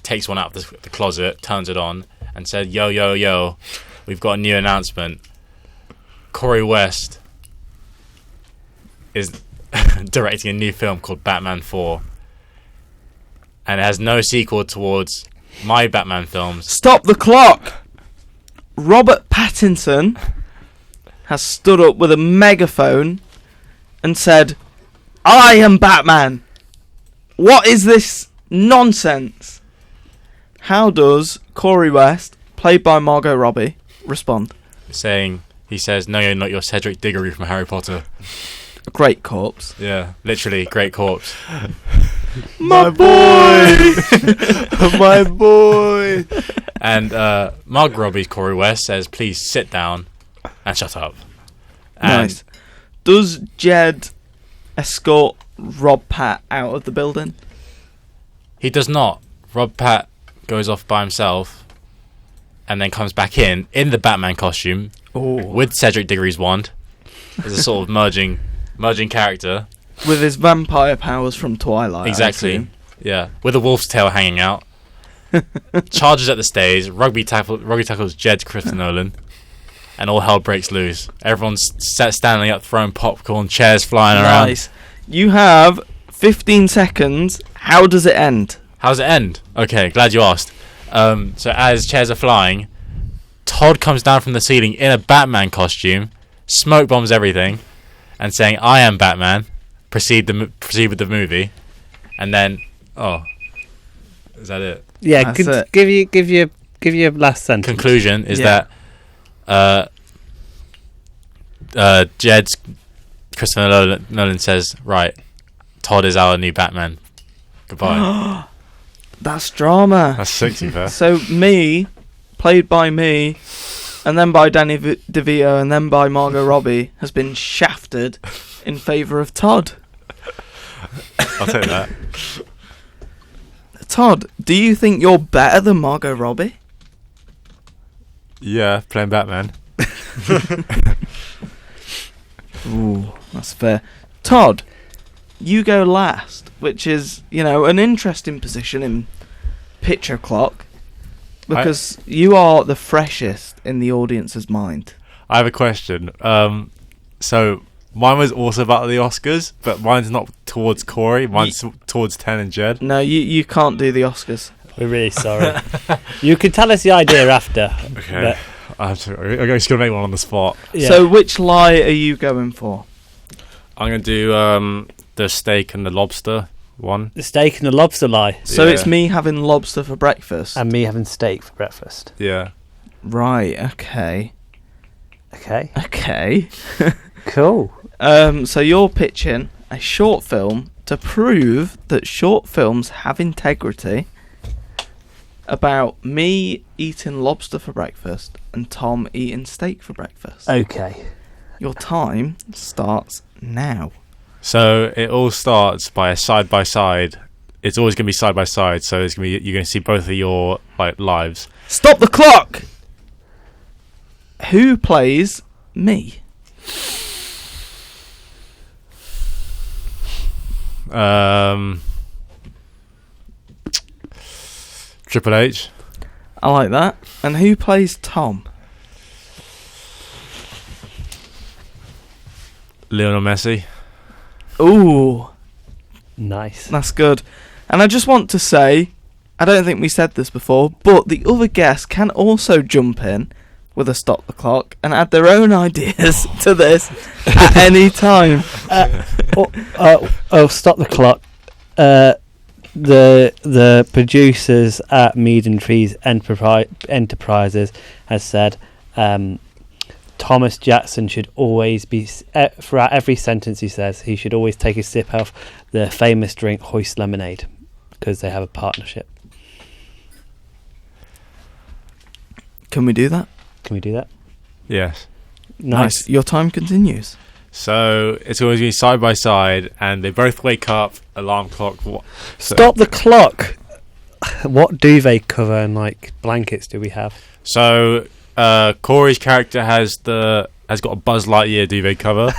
Speaker 1: takes one out of the closet, turns it on, and said, yo, yo, yo, we've got a new announcement. Corey West is directing a new film called Batman 4, and it has no sequel towards my Batman films.
Speaker 2: Stop the clock! Robert Pattinson has stood up with a megaphone and said, I am Batman! What is this nonsense? How does Corey West, played by Margot Robbie, respond?
Speaker 1: He says, no, you're not, you're Cedric Diggory from Harry Potter.
Speaker 2: A great corpse.
Speaker 1: Yeah, literally, great corpse.
Speaker 2: My boy!
Speaker 1: My boy! And Margot Robbie's Corey West says, please sit down and shut up. And
Speaker 2: nice. Does Jed escort Rob Pat out of the building?
Speaker 1: He does not. Rob Pat goes off by himself and then comes back in the Batman costume with Cedric Diggory's wand. There's a sort of merging character.
Speaker 2: With his vampire powers from Twilight.
Speaker 1: Exactly. Yeah. With a wolf's tail hanging out. Charges at the stage. Rugby tackles Jed Christopher Nolan. And all hell breaks loose. Everyone's standing up, throwing popcorn, chairs flying around.
Speaker 2: Nice. You have 15 seconds. How does it end?
Speaker 1: How does it end? Okay, glad you asked. So as chairs are flying, Todd comes down from the ceiling in a Batman costume, smoke bombs everything, and saying, I am Batman. Proceed with the movie. and then is that it?
Speaker 3: Yeah,
Speaker 2: That's it.
Speaker 3: give you last sentence.
Speaker 1: Conclusion is
Speaker 2: Yeah.
Speaker 1: that Jed's Christopher Nolan says, right, Todd is our new Batman. Goodbye.
Speaker 2: That's drama.
Speaker 4: That's 60 there.
Speaker 2: So me, played by me, and then by Danny DeVito, and then by Margot Robbie, has been shafted in favour of Todd.
Speaker 4: I'll take that.
Speaker 2: Todd, do you think you're better than Margot Robbie?
Speaker 4: Yeah, playing Batman.
Speaker 2: Ooh, that's fair. Todd, you go last, which is, an interesting position in Picture Clock, because you are the freshest in the audience's mind.
Speaker 4: I have a question. So mine was also about the Oscars, but mine's not towards Corey. Mine's towards Ten and Jed.
Speaker 2: No, you can't do the Oscars.
Speaker 3: We're really sorry. You could tell us the idea after.
Speaker 4: Okay. I'm just going to make one on the spot.
Speaker 3: Yeah.
Speaker 2: So which lie are you going for?
Speaker 4: I'm going to do the steak and the lobster one.
Speaker 3: The steak and the lobster lie.
Speaker 2: So
Speaker 4: Yeah.
Speaker 2: it's me having lobster for breakfast.
Speaker 3: And me having steak for breakfast.
Speaker 4: Yeah.
Speaker 2: Right, okay.
Speaker 3: Okay. Cool.
Speaker 2: So you're pitching a short film to prove that short films have integrity about me eating lobster for breakfast and Tom eating steak for breakfast.
Speaker 3: Okay.
Speaker 2: Your time starts now.
Speaker 4: So it all starts by a side by side. It's always going to be side by side. So it's going to be you're going to see both of your lives.
Speaker 2: Stop the clock! Who plays me?
Speaker 4: Triple H.
Speaker 2: I like that. And who plays Tom?
Speaker 4: Lionel Messi.
Speaker 2: Ooh,
Speaker 3: Nice.
Speaker 2: that's good. And I just want to say, I don't think we said this before, but the other guests can also jump in with a stop the clock and add their own ideas to this at any time.
Speaker 3: Stop the clock. The producers at Mead and Cheese Enterprises has said Thomas Jackson should always be throughout every sentence he says he should always take a sip of the famous drink Hoist Lemonade because they have a partnership.
Speaker 2: Can we do that?
Speaker 3: Can we do that?
Speaker 4: Yes.
Speaker 3: Nice.
Speaker 2: Your time continues.
Speaker 4: So it's always going to be side by side, and they both wake up. Alarm clock.
Speaker 3: Stop the clock. What duvet cover and blankets do we have?
Speaker 4: So Corey's character has got a Buzz Lightyear duvet cover,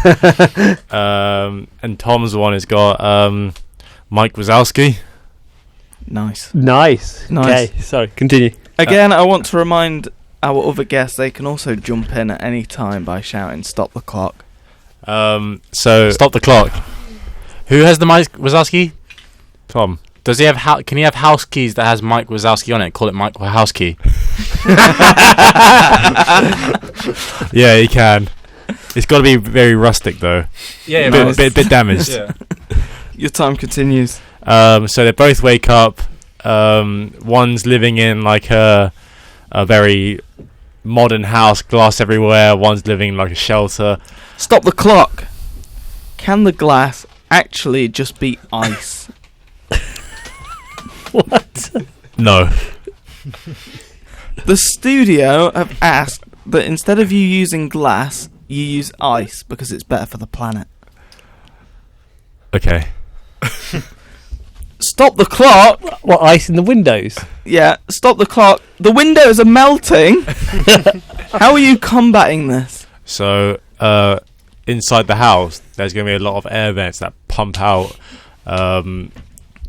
Speaker 4: and Tom's one has got Mike Wazowski.
Speaker 2: Nice.
Speaker 3: Nice.
Speaker 2: Nice.
Speaker 3: Okay, sorry. Continue.
Speaker 2: Again, I want to remind our other guests they can also jump in at any time by shouting "Stop the clock."
Speaker 4: So
Speaker 1: Stop the clock. Who has the Mike Wazowski?
Speaker 4: Tom.
Speaker 1: Does he have? Can he have house keys that has Mike Wazowski on it? Call it Mike House Key.
Speaker 4: Yeah, he can. It's got to be very rustic though.
Speaker 1: Yeah,
Speaker 4: bit damaged.
Speaker 1: Yeah.
Speaker 2: Your time continues.
Speaker 4: So they both wake up. One's living in a very modern house, glass everywhere. One's living in a shelter.
Speaker 2: Stop the clock. Can the glass actually just be ice?
Speaker 3: What?
Speaker 4: No.
Speaker 2: The studio have asked that instead of you using glass, you use ice because it's better for the planet.
Speaker 4: Okay.
Speaker 2: Stop the clock.
Speaker 3: What, ice in the windows?
Speaker 2: Yeah, stop the clock. The windows are melting. How are you combating this?
Speaker 4: So inside the house, there's going to be a lot of air vents that pump out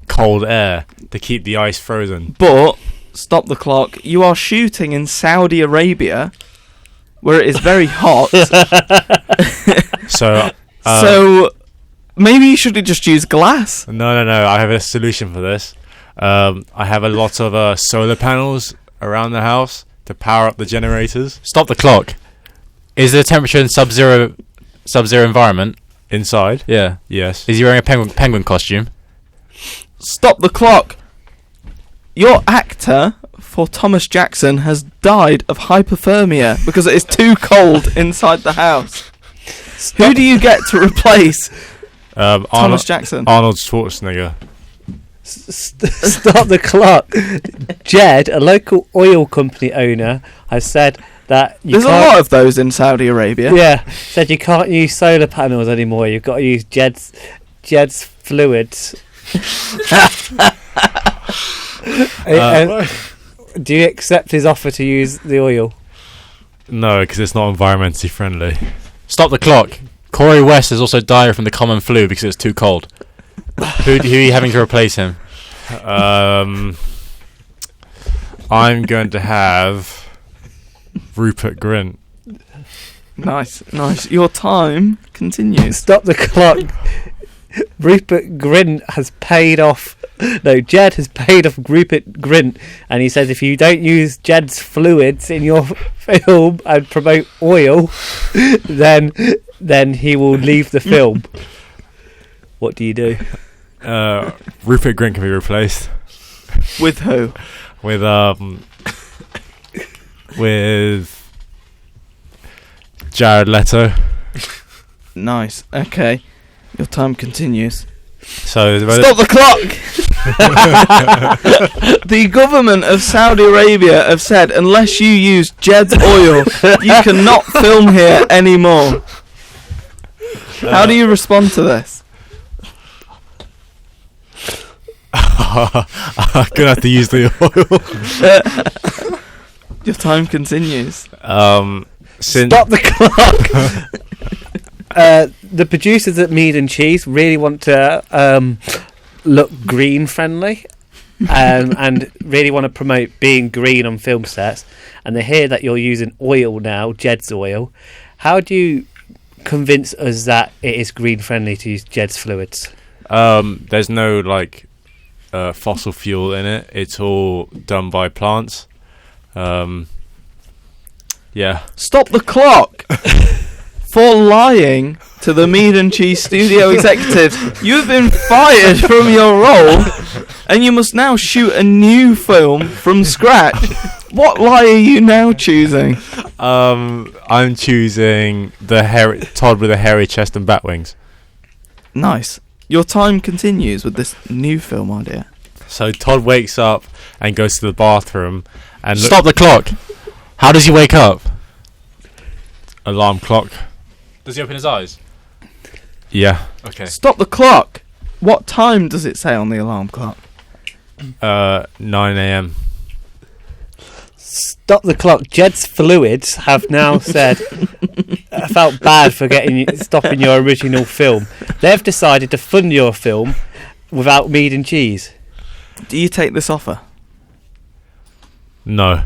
Speaker 4: cold air to keep the ice frozen.
Speaker 2: But, stop the clock, you are shooting in Saudi Arabia, where it is very hot.
Speaker 4: So
Speaker 2: So, maybe you should have just used glass.
Speaker 4: No. I have a solution for this. I have a lot of solar panels around the house to power up the generators.
Speaker 1: Stop the clock. Is the temperature in sub-zero environment?
Speaker 4: Inside?
Speaker 1: Yeah.
Speaker 4: Yes.
Speaker 1: Is he wearing a penguin costume?
Speaker 2: Stop the clock. Your actor for Thomas Jackson has died of hypothermia because it is too cold inside the house. Who do you get to replace Thomas Jackson?
Speaker 4: Arnold Schwarzenegger.
Speaker 3: Stop the clock. Jed, a local oil company owner, has said that
Speaker 2: there's a lot of those in Saudi Arabia.
Speaker 3: Yeah, said you can't use solar panels anymore. You've got to use Jed's fluids. Do you accept his offer to use the oil?
Speaker 4: No, because it's not environmentally friendly.
Speaker 1: Stop the clock. Corey West has also died from the common flu because it's too cold. Who are you having to replace him?
Speaker 4: I'm going to have Rupert Grint.
Speaker 2: Nice. Your time continues.
Speaker 3: Stop the clock. Rupert Grint has paid off. No, Jed has paid off Rupert Grint, and he says if you don't use Jed's fluids in your film and promote oil, then he will leave the film. What do you do?
Speaker 4: Rupert Grint can be replaced.
Speaker 2: With who?
Speaker 4: With Jared Leto.
Speaker 2: Nice. Okay. Your time continues.
Speaker 4: So
Speaker 2: stop the clock. The government of Saudi Arabia have said unless you use Jed's oil, you cannot film here anymore. How do you respond to this?
Speaker 4: I'm gonna have to use the oil.
Speaker 2: Your time continues.
Speaker 3: Stop the clock. The producers at Mead Cheese really want to look green friendly and really want to promote being green on film sets, and they hear that you're using oil now, Jed's oil. How do you convince us that it is green friendly to use Jed's fluids?
Speaker 4: There's no fossil fuel in it. It's all done by plants. Yeah.
Speaker 2: Stop the clock. For lying to the Mead and Cheese studio executives, you have been fired from your role, and you must now shoot a new film from scratch. What lie are you now choosing?
Speaker 4: I'm choosing the Todd with a hairy chest and bat wings.
Speaker 2: Nice. Your time continues with this new film idea.
Speaker 4: So Todd wakes up and goes to the bathroom and
Speaker 1: stop the clock. How does he wake up?
Speaker 4: Alarm clock.
Speaker 1: Does he open his eyes?
Speaker 4: Yeah.
Speaker 1: Okay.
Speaker 2: Stop the clock. What time does it say on the alarm clock?
Speaker 4: 9 a.m.
Speaker 3: Stop the clock. Jed's fluids have now said I felt bad for stopping your original film. They've decided to fund your film without Mead and Cheese.
Speaker 2: Do you take this offer?
Speaker 4: No.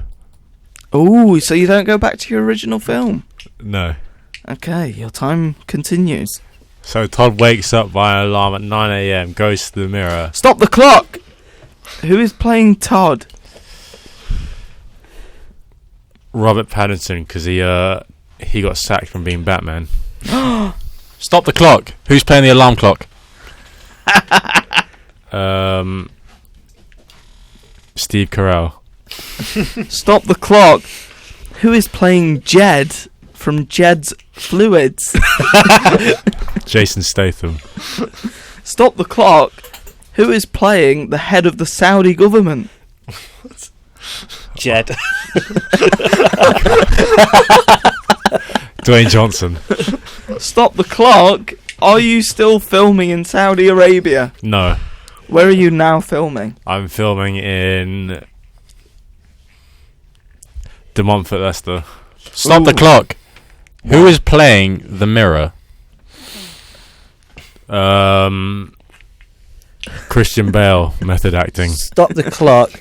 Speaker 2: Oh, so you don't go back to your original film?
Speaker 4: No.
Speaker 2: Okay, your time continues.
Speaker 4: So Todd wakes up by an alarm at 9 a.m, goes to the mirror.
Speaker 2: Stop the clock! Who is playing Todd?
Speaker 4: Robert Pattinson, because he got sacked from being Batman.
Speaker 1: Stop the clock. Who's playing the alarm clock?
Speaker 4: Steve Carell.
Speaker 2: Stop the clock. Who is playing Jed from Jed's Fluids?
Speaker 4: Jason Statham.
Speaker 2: Stop the clock. Who is playing the head of the Saudi government?
Speaker 3: Jed.
Speaker 4: Dwayne Johnson.
Speaker 2: Stop the clock. Are you still filming in Saudi Arabia?
Speaker 4: No.
Speaker 2: Where are you now filming?
Speaker 4: I'm filming in De Montfort, Leicester.
Speaker 1: Stop the clock. Who is playing the mirror?
Speaker 4: Christian Bale, method acting.
Speaker 3: Stop the clock.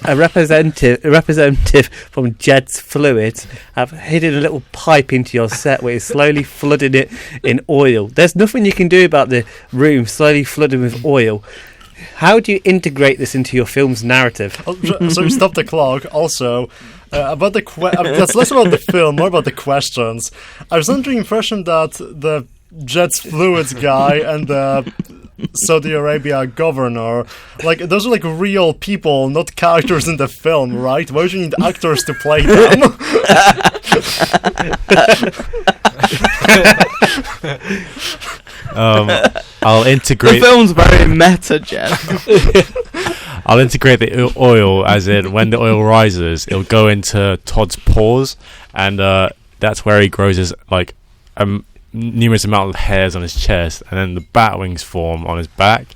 Speaker 3: A representative from Jed's Fluids have hidden a little pipe into your set where it's slowly flooding it in oil. There's nothing you can do about the room slowly flooding with oil. How do you integrate this into your film's narrative?
Speaker 5: So stop the clock. Also, about the that's less about the film, more about the questions. I was under the impression that the Jed's Fluids guy and the Saudi Arabia governor. Like, those are like real people, not characters in the film, right? Why would you need actors to play them?
Speaker 4: I'll
Speaker 2: The
Speaker 4: integrate.
Speaker 2: film's very meta, Jed.
Speaker 4: I'll integrate the oil, as in when the oil rises, it'll go into Todd's pores, and that's where he grows his like numerous amount of hairs on his chest, and then the bat wings form on his back.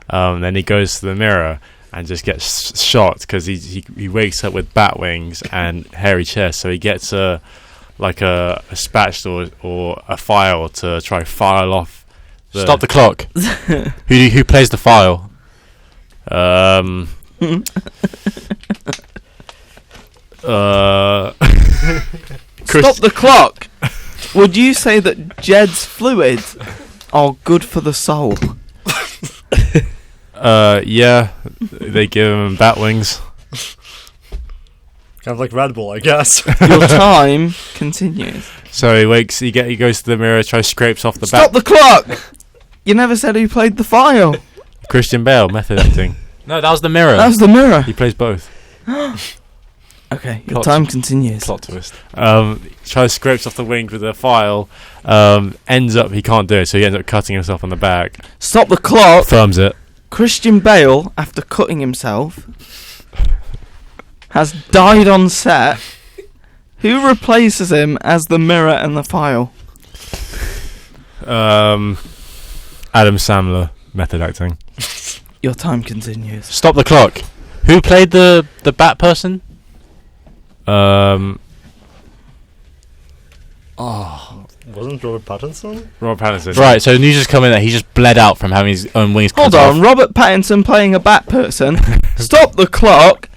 Speaker 4: Then he goes to the mirror and just gets shot because he wakes up with bat wings and hairy chest, so he gets a spatula or a file to try file off.
Speaker 1: Stop the clock. Who plays the file?
Speaker 2: Stop the clock. Would you say that Jed's fluids are good for the soul?
Speaker 4: Yeah, they give him bat wings.
Speaker 5: Kind of like Red Bull, I guess.
Speaker 2: Your time continues.
Speaker 4: So he goes to the mirror, scrapes off the
Speaker 2: Stop
Speaker 4: bat.
Speaker 2: the clock. You never said who played the file.
Speaker 4: Christian Bale, method acting.
Speaker 1: No, that was the mirror.
Speaker 2: That was the mirror.
Speaker 4: He plays both.
Speaker 2: Okay, your
Speaker 1: Plot-
Speaker 2: time continues.
Speaker 1: Plot twist.
Speaker 4: Scrapes off the wing with a file. Ends up he can't do it, so he ends up cutting himself on the back.
Speaker 2: Stop the clock.
Speaker 4: Firms it.
Speaker 2: Christian Bale, after cutting himself, has died on set. Who replaces him as the mirror and the file?
Speaker 4: Adam Sandler, method acting.
Speaker 2: Your time continues.
Speaker 1: Stop the clock. Who played the bat person?
Speaker 5: Wasn't Robert Pattinson?
Speaker 4: Robert Pattinson.
Speaker 1: Right, so news has come in that he just bled out from having his own wings cut
Speaker 2: Hold
Speaker 1: off.
Speaker 2: on, Robert Pattinson playing a bat person. Stop the clock.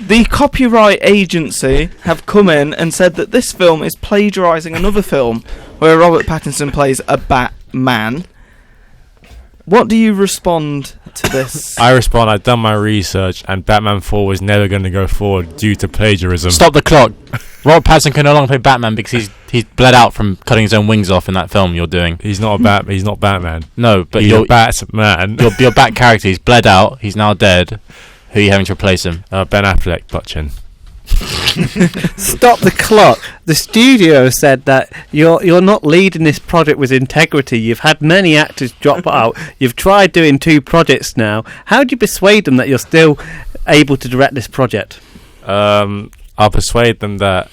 Speaker 2: The copyright agency have come in and said that this film is plagiarising another film where Robert Pattinson plays a Batman. What do you respond to this?
Speaker 4: I respond, I've done my research, and Batman 4 was never going to go forward due to plagiarism.
Speaker 1: Stop the clock. Robert Pattinson can no longer play Batman because he's bled out from cutting his own wings off in that film you're doing.
Speaker 4: He's not He's not Batman.
Speaker 1: No, but
Speaker 4: He's
Speaker 1: your
Speaker 4: a Batman.
Speaker 1: your bat character, he's bled out. He's now dead. Who are you having to replace him?
Speaker 4: Ben Affleck, Butchin.
Speaker 3: Stop the clock. The studio said that you're not leading this project with integrity. You've had many actors drop out. You've tried doing 2 projects now. How do you persuade them that you're still able to direct this project?
Speaker 4: I'll persuade them that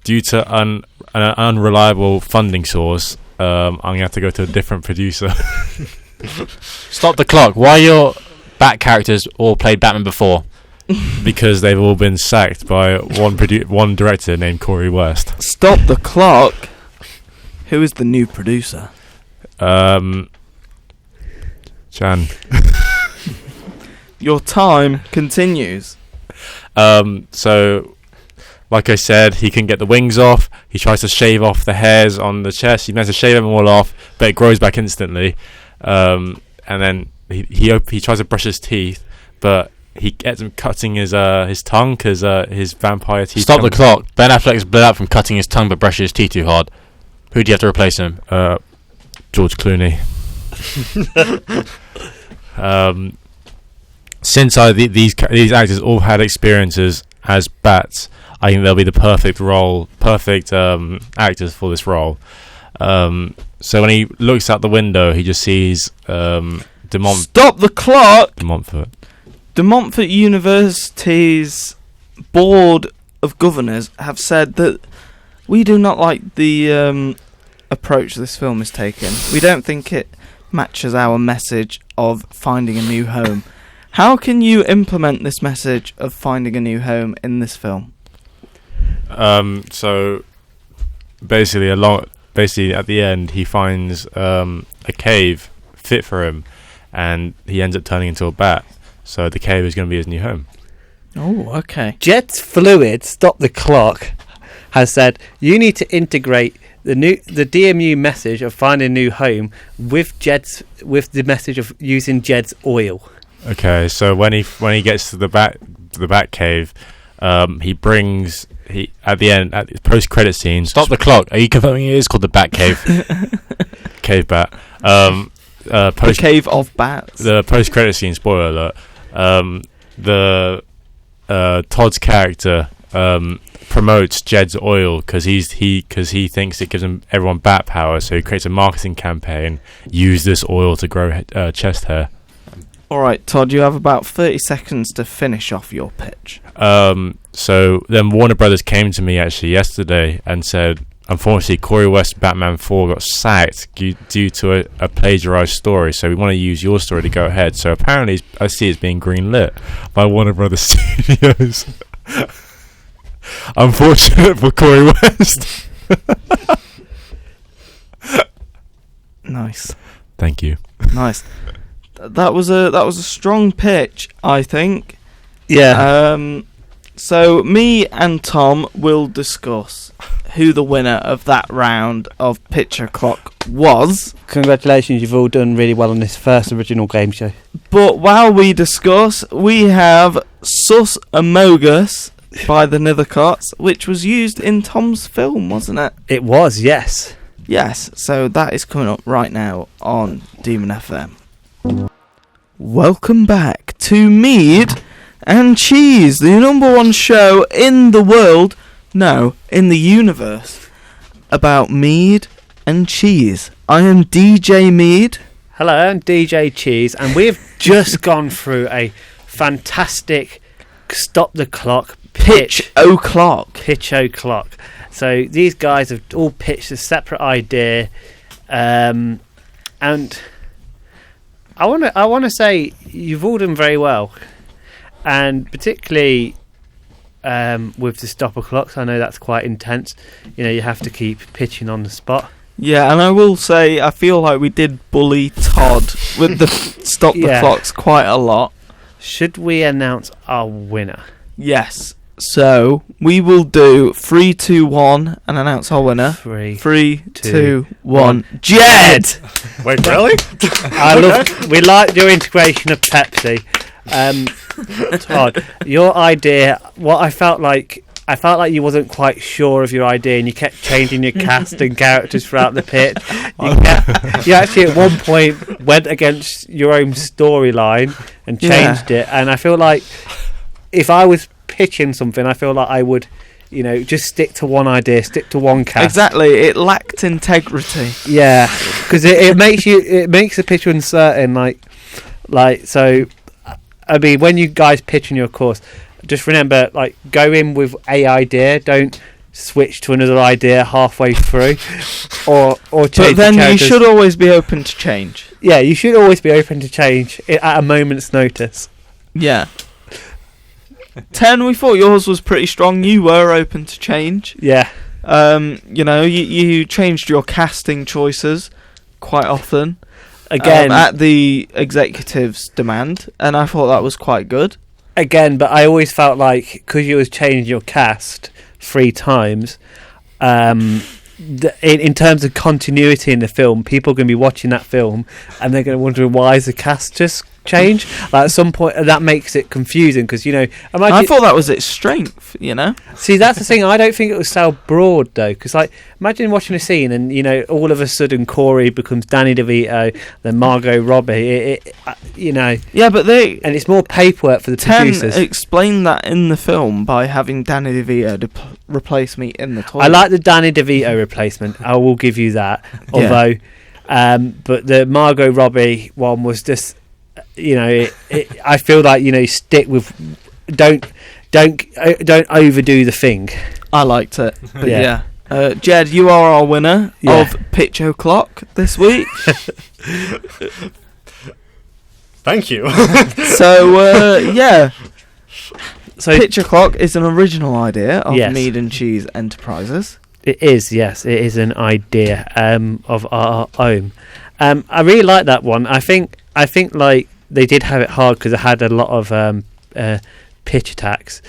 Speaker 4: due to an unreliable funding source, I'm going to have to go to a different producer.
Speaker 1: Stop the clock. Why are your bat characters all played Batman before?
Speaker 4: Because they've all been sacked by one director named Corey West.
Speaker 2: Stop the clock. Who is the new producer?
Speaker 4: Jan.
Speaker 2: Your time continues.
Speaker 4: So, like I said, he can get the wings off. He tries to shave off the hairs on the chest. He managed to shave them all off, but it grows back instantly. And then he tries to brush his teeth, but he gets him cutting his tongue because his vampire teeth.
Speaker 1: Stop the clock. Ben Affleck's bled out from cutting his tongue but brushing his teeth too hard. Who do you have to replace him?
Speaker 4: George Clooney. Since these actors all had experiences as bats, I think they'll be the perfect actors for this role. So when he looks out the window, he just sees
Speaker 2: Stop the clock. De Montfort University's Board of Governors have said that we do not like the approach this film is taking. We don't think it matches our message of finding a new home. How can you implement this message of finding a new home in this film?
Speaker 4: So basically at the end he finds a cave fit for him, and he ends up turning into a bat. So the cave is going to be his new home.
Speaker 2: Oh, okay.
Speaker 3: Jed's Fluid, Stop the Clock, has said you need to integrate the DMU message of finding a new home with the message of using Jed's oil.
Speaker 4: Okay, so when he gets to the bat cave, he brings at the post credit scene.
Speaker 1: Stop the clock. Are you confirming it is called the Bat Cave?
Speaker 4: Cave bat.
Speaker 2: The
Speaker 4: post
Speaker 2: Cave of Bats.
Speaker 4: the post credit scene. Spoiler alert. The Todd's character promotes Jed's oil because he thinks it gives everyone bat power. So he creates a marketing campaign. Use this oil to grow chest hair.
Speaker 2: All right, Todd, you have about 30 seconds to finish off your pitch.
Speaker 4: So then Warner Brothers came to me actually yesterday and said, unfortunately, Corey West's Batman 4 got sacked due to a plagiarized story. So we want to use your story to go ahead. So apparently, I see it's being greenlit by Warner Brothers Studios. Unfortunate for Corey West.
Speaker 2: Nice.
Speaker 4: Thank you.
Speaker 2: Nice. That was a strong pitch, I think.
Speaker 3: Yeah.
Speaker 2: So me and Tom will discuss who the winner of that round of Pitch O'Clock was.
Speaker 3: Congratulations, you've all done really well on this first original game show.
Speaker 2: But while we discuss, we have Sus Amogus by the Nethercots, which was used in Tom's film, wasn't it?
Speaker 3: It was, yes.
Speaker 2: Yes, so that is coming up right now on Demon FM. Welcome back to Mead and Cheese, the number one show in the world, no, in the universe, about mead and cheese. I am DJ Mead.
Speaker 3: Hello, I'm DJ Cheese, and we've just gone through a fantastic stop the clock
Speaker 2: Pitch O'Clock.
Speaker 3: Pitch O'Clock. So these guys have all pitched a separate idea, and I want to say you've all done very well, and particularly with the stopper clocks. I know that's quite intense. You know, you have to keep pitching on the spot.
Speaker 2: Yeah, and I will say I feel like we did bully Todd with the stop the clocks quite a lot.
Speaker 3: Should we announce our winner?
Speaker 2: Yes. So we will do 3, 2, 1 and announce our winner. 3, 2, 1. Jed.
Speaker 5: Wait, really?
Speaker 3: We like your integration of Pepsi. Todd, your idea. What I felt like you wasn't quite sure of your idea, and you kept changing your cast and characters throughout the pitch. You actually at one point went against your own storyline and changed it. And I feel like if I was pitching something, I feel like I would, just stick to one idea, stick to one cast.
Speaker 2: Exactly, it lacked integrity.
Speaker 3: Yeah, because it makes the pitch uncertain. Like so. I mean, when you guys pitch in your course, just remember, go in with a idea. Don't switch to another idea halfway through, or change.
Speaker 2: But then
Speaker 3: the
Speaker 2: you should always be open to change.
Speaker 3: Yeah, you should always be open to change at a moment's notice.
Speaker 2: Yeah. 10, we thought yours was pretty strong. You were open to change.
Speaker 3: Yeah.
Speaker 2: You changed your casting choices quite often.
Speaker 3: Again,
Speaker 2: at the executive's demand, and I thought that was quite good.
Speaker 3: Again, but I always felt like, because you was changing your cast 3 times, in terms of continuity in the film, people are going to be watching that film and they're going to wonder why is the cast just change. At some point, that makes it confusing because imagine.
Speaker 2: I thought that was its strength.
Speaker 3: See, that's the thing. I don't think it was so broad though, because imagine watching a scene and all of a sudden Corey becomes Danny DeVito, then Margot Robbie.
Speaker 2: Yeah, but
Speaker 3: and it's more paperwork for the producers.
Speaker 2: Explained that in the film by having Danny DeVito to replace me in the toilet.
Speaker 3: I like the Danny DeVito replacement. I will give you that. Although, but the Margot Robbie one was just. I feel like stick with don't overdo the thing.
Speaker 2: I liked it. But yeah. Jed, you are our winner of Pitch O'Clock this week.
Speaker 5: Thank you.
Speaker 2: So Pitch O'Clock is an original idea of Mead and Cheese Enterprises.
Speaker 3: It is, yes. It is an idea of our own. I really like that one. I think they did have it hard because it had a lot of pitch attacks,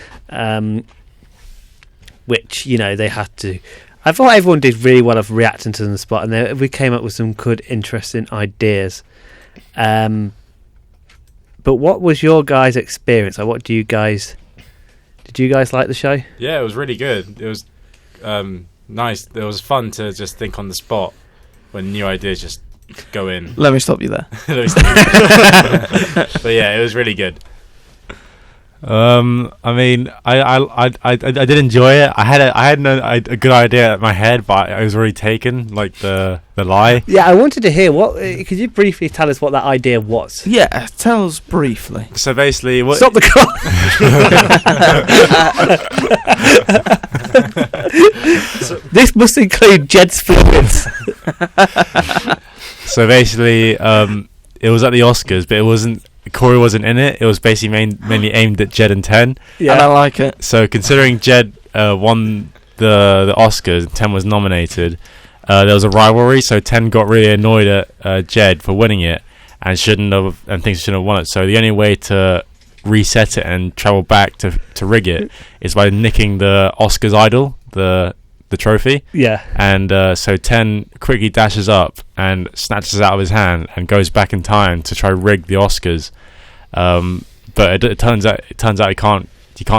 Speaker 3: which they had to. I thought everyone did really well of reacting to them on the spot, and we came up with some good, interesting ideas. But what was your guys' experience? Did you guys like the show?
Speaker 4: Yeah, it was really good. It was nice. It was fun to just think on the spot when new ideas just
Speaker 1: go in.
Speaker 2: Let me stop you there.
Speaker 1: But yeah, it was really good.
Speaker 4: I mean, I did enjoy it. I had a good idea in my head, but I was already taken, like the lie.
Speaker 3: Yeah, I wanted to hear what. Could you briefly tell us what that idea was?
Speaker 2: Yeah, tell us briefly.
Speaker 4: So basically, what?
Speaker 3: Stop the car. This must include Jed's fluids.
Speaker 4: So basically, it was at the Oscars, but it wasn't. Corey wasn't in it. It was basically mainly aimed at J.E.D and Ten.
Speaker 2: Yeah, and I like it.
Speaker 4: So considering J.E.D won the Oscars, and Ten was nominated, there was a rivalry. So Ten got really annoyed at J.E.D for winning it, and thinks he shouldn't have won it. So the only way to reset it and travel back to rig it is by nicking the Oscars idol, the trophy.
Speaker 3: Yeah.
Speaker 4: And so Ten quickly dashes up and snatches it out of his hand and goes back in time to try rig the Oscars. But it turns out you can't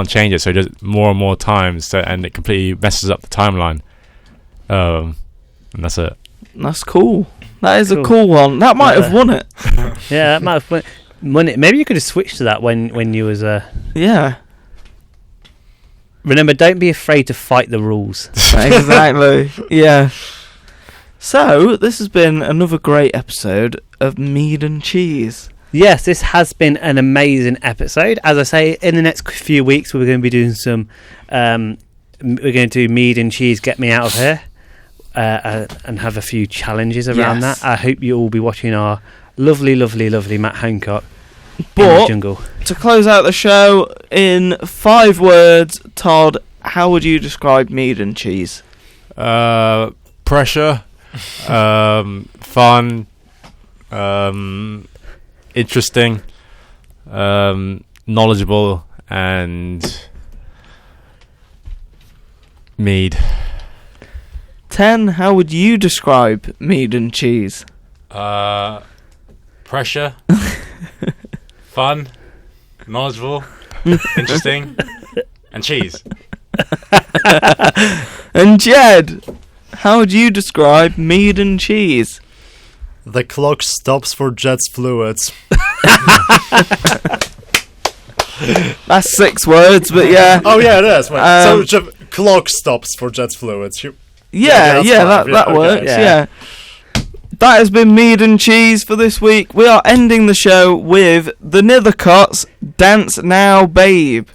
Speaker 4: change it, so he does it more and more times, and it completely messes up the timeline. And that's it.
Speaker 2: That's cool. That is
Speaker 3: Cool.
Speaker 2: a cool one. That might have won it.
Speaker 3: Yeah, that might have won it. Maybe you could have switched to that when you was
Speaker 2: Yeah.
Speaker 3: Remember, don't be afraid to fight the rules.
Speaker 2: Exactly. Yeah. So, this has been another great episode of Mead and Cheese.
Speaker 3: Yes, this has been an amazing episode. As I say, in the next few weeks, we're going to be doing some. We're going to do Mead and Cheese, Get Me Out of Here, and have a few challenges around
Speaker 2: Yes.
Speaker 3: that. I hope you all be watching our lovely, lovely, lovely Matt Hancock in the
Speaker 2: But
Speaker 3: jungle.
Speaker 2: to close out the show, in 5 words, Todd, how would you describe Mead and Cheese?
Speaker 4: Pressure, fun, interesting, knowledgeable, and mead.
Speaker 2: 10, how would you describe Mead and Cheese?
Speaker 1: Pressure, fun, knowledgeable, interesting, and cheese.
Speaker 2: And Jed, how would you describe Mead and Cheese?
Speaker 5: The clock stops for Jed's fluids.
Speaker 2: That's 6 words, but yeah.
Speaker 5: Oh yeah, it is. So clock stops for Jed's fluids.
Speaker 2: Yeah,
Speaker 5: that's
Speaker 2: that
Speaker 5: fine. Okay.
Speaker 2: works,
Speaker 3: Yeah.
Speaker 2: yeah. That has been Mead and Cheese for this week. We are ending the show with the Nithercots' Dance Now Babe.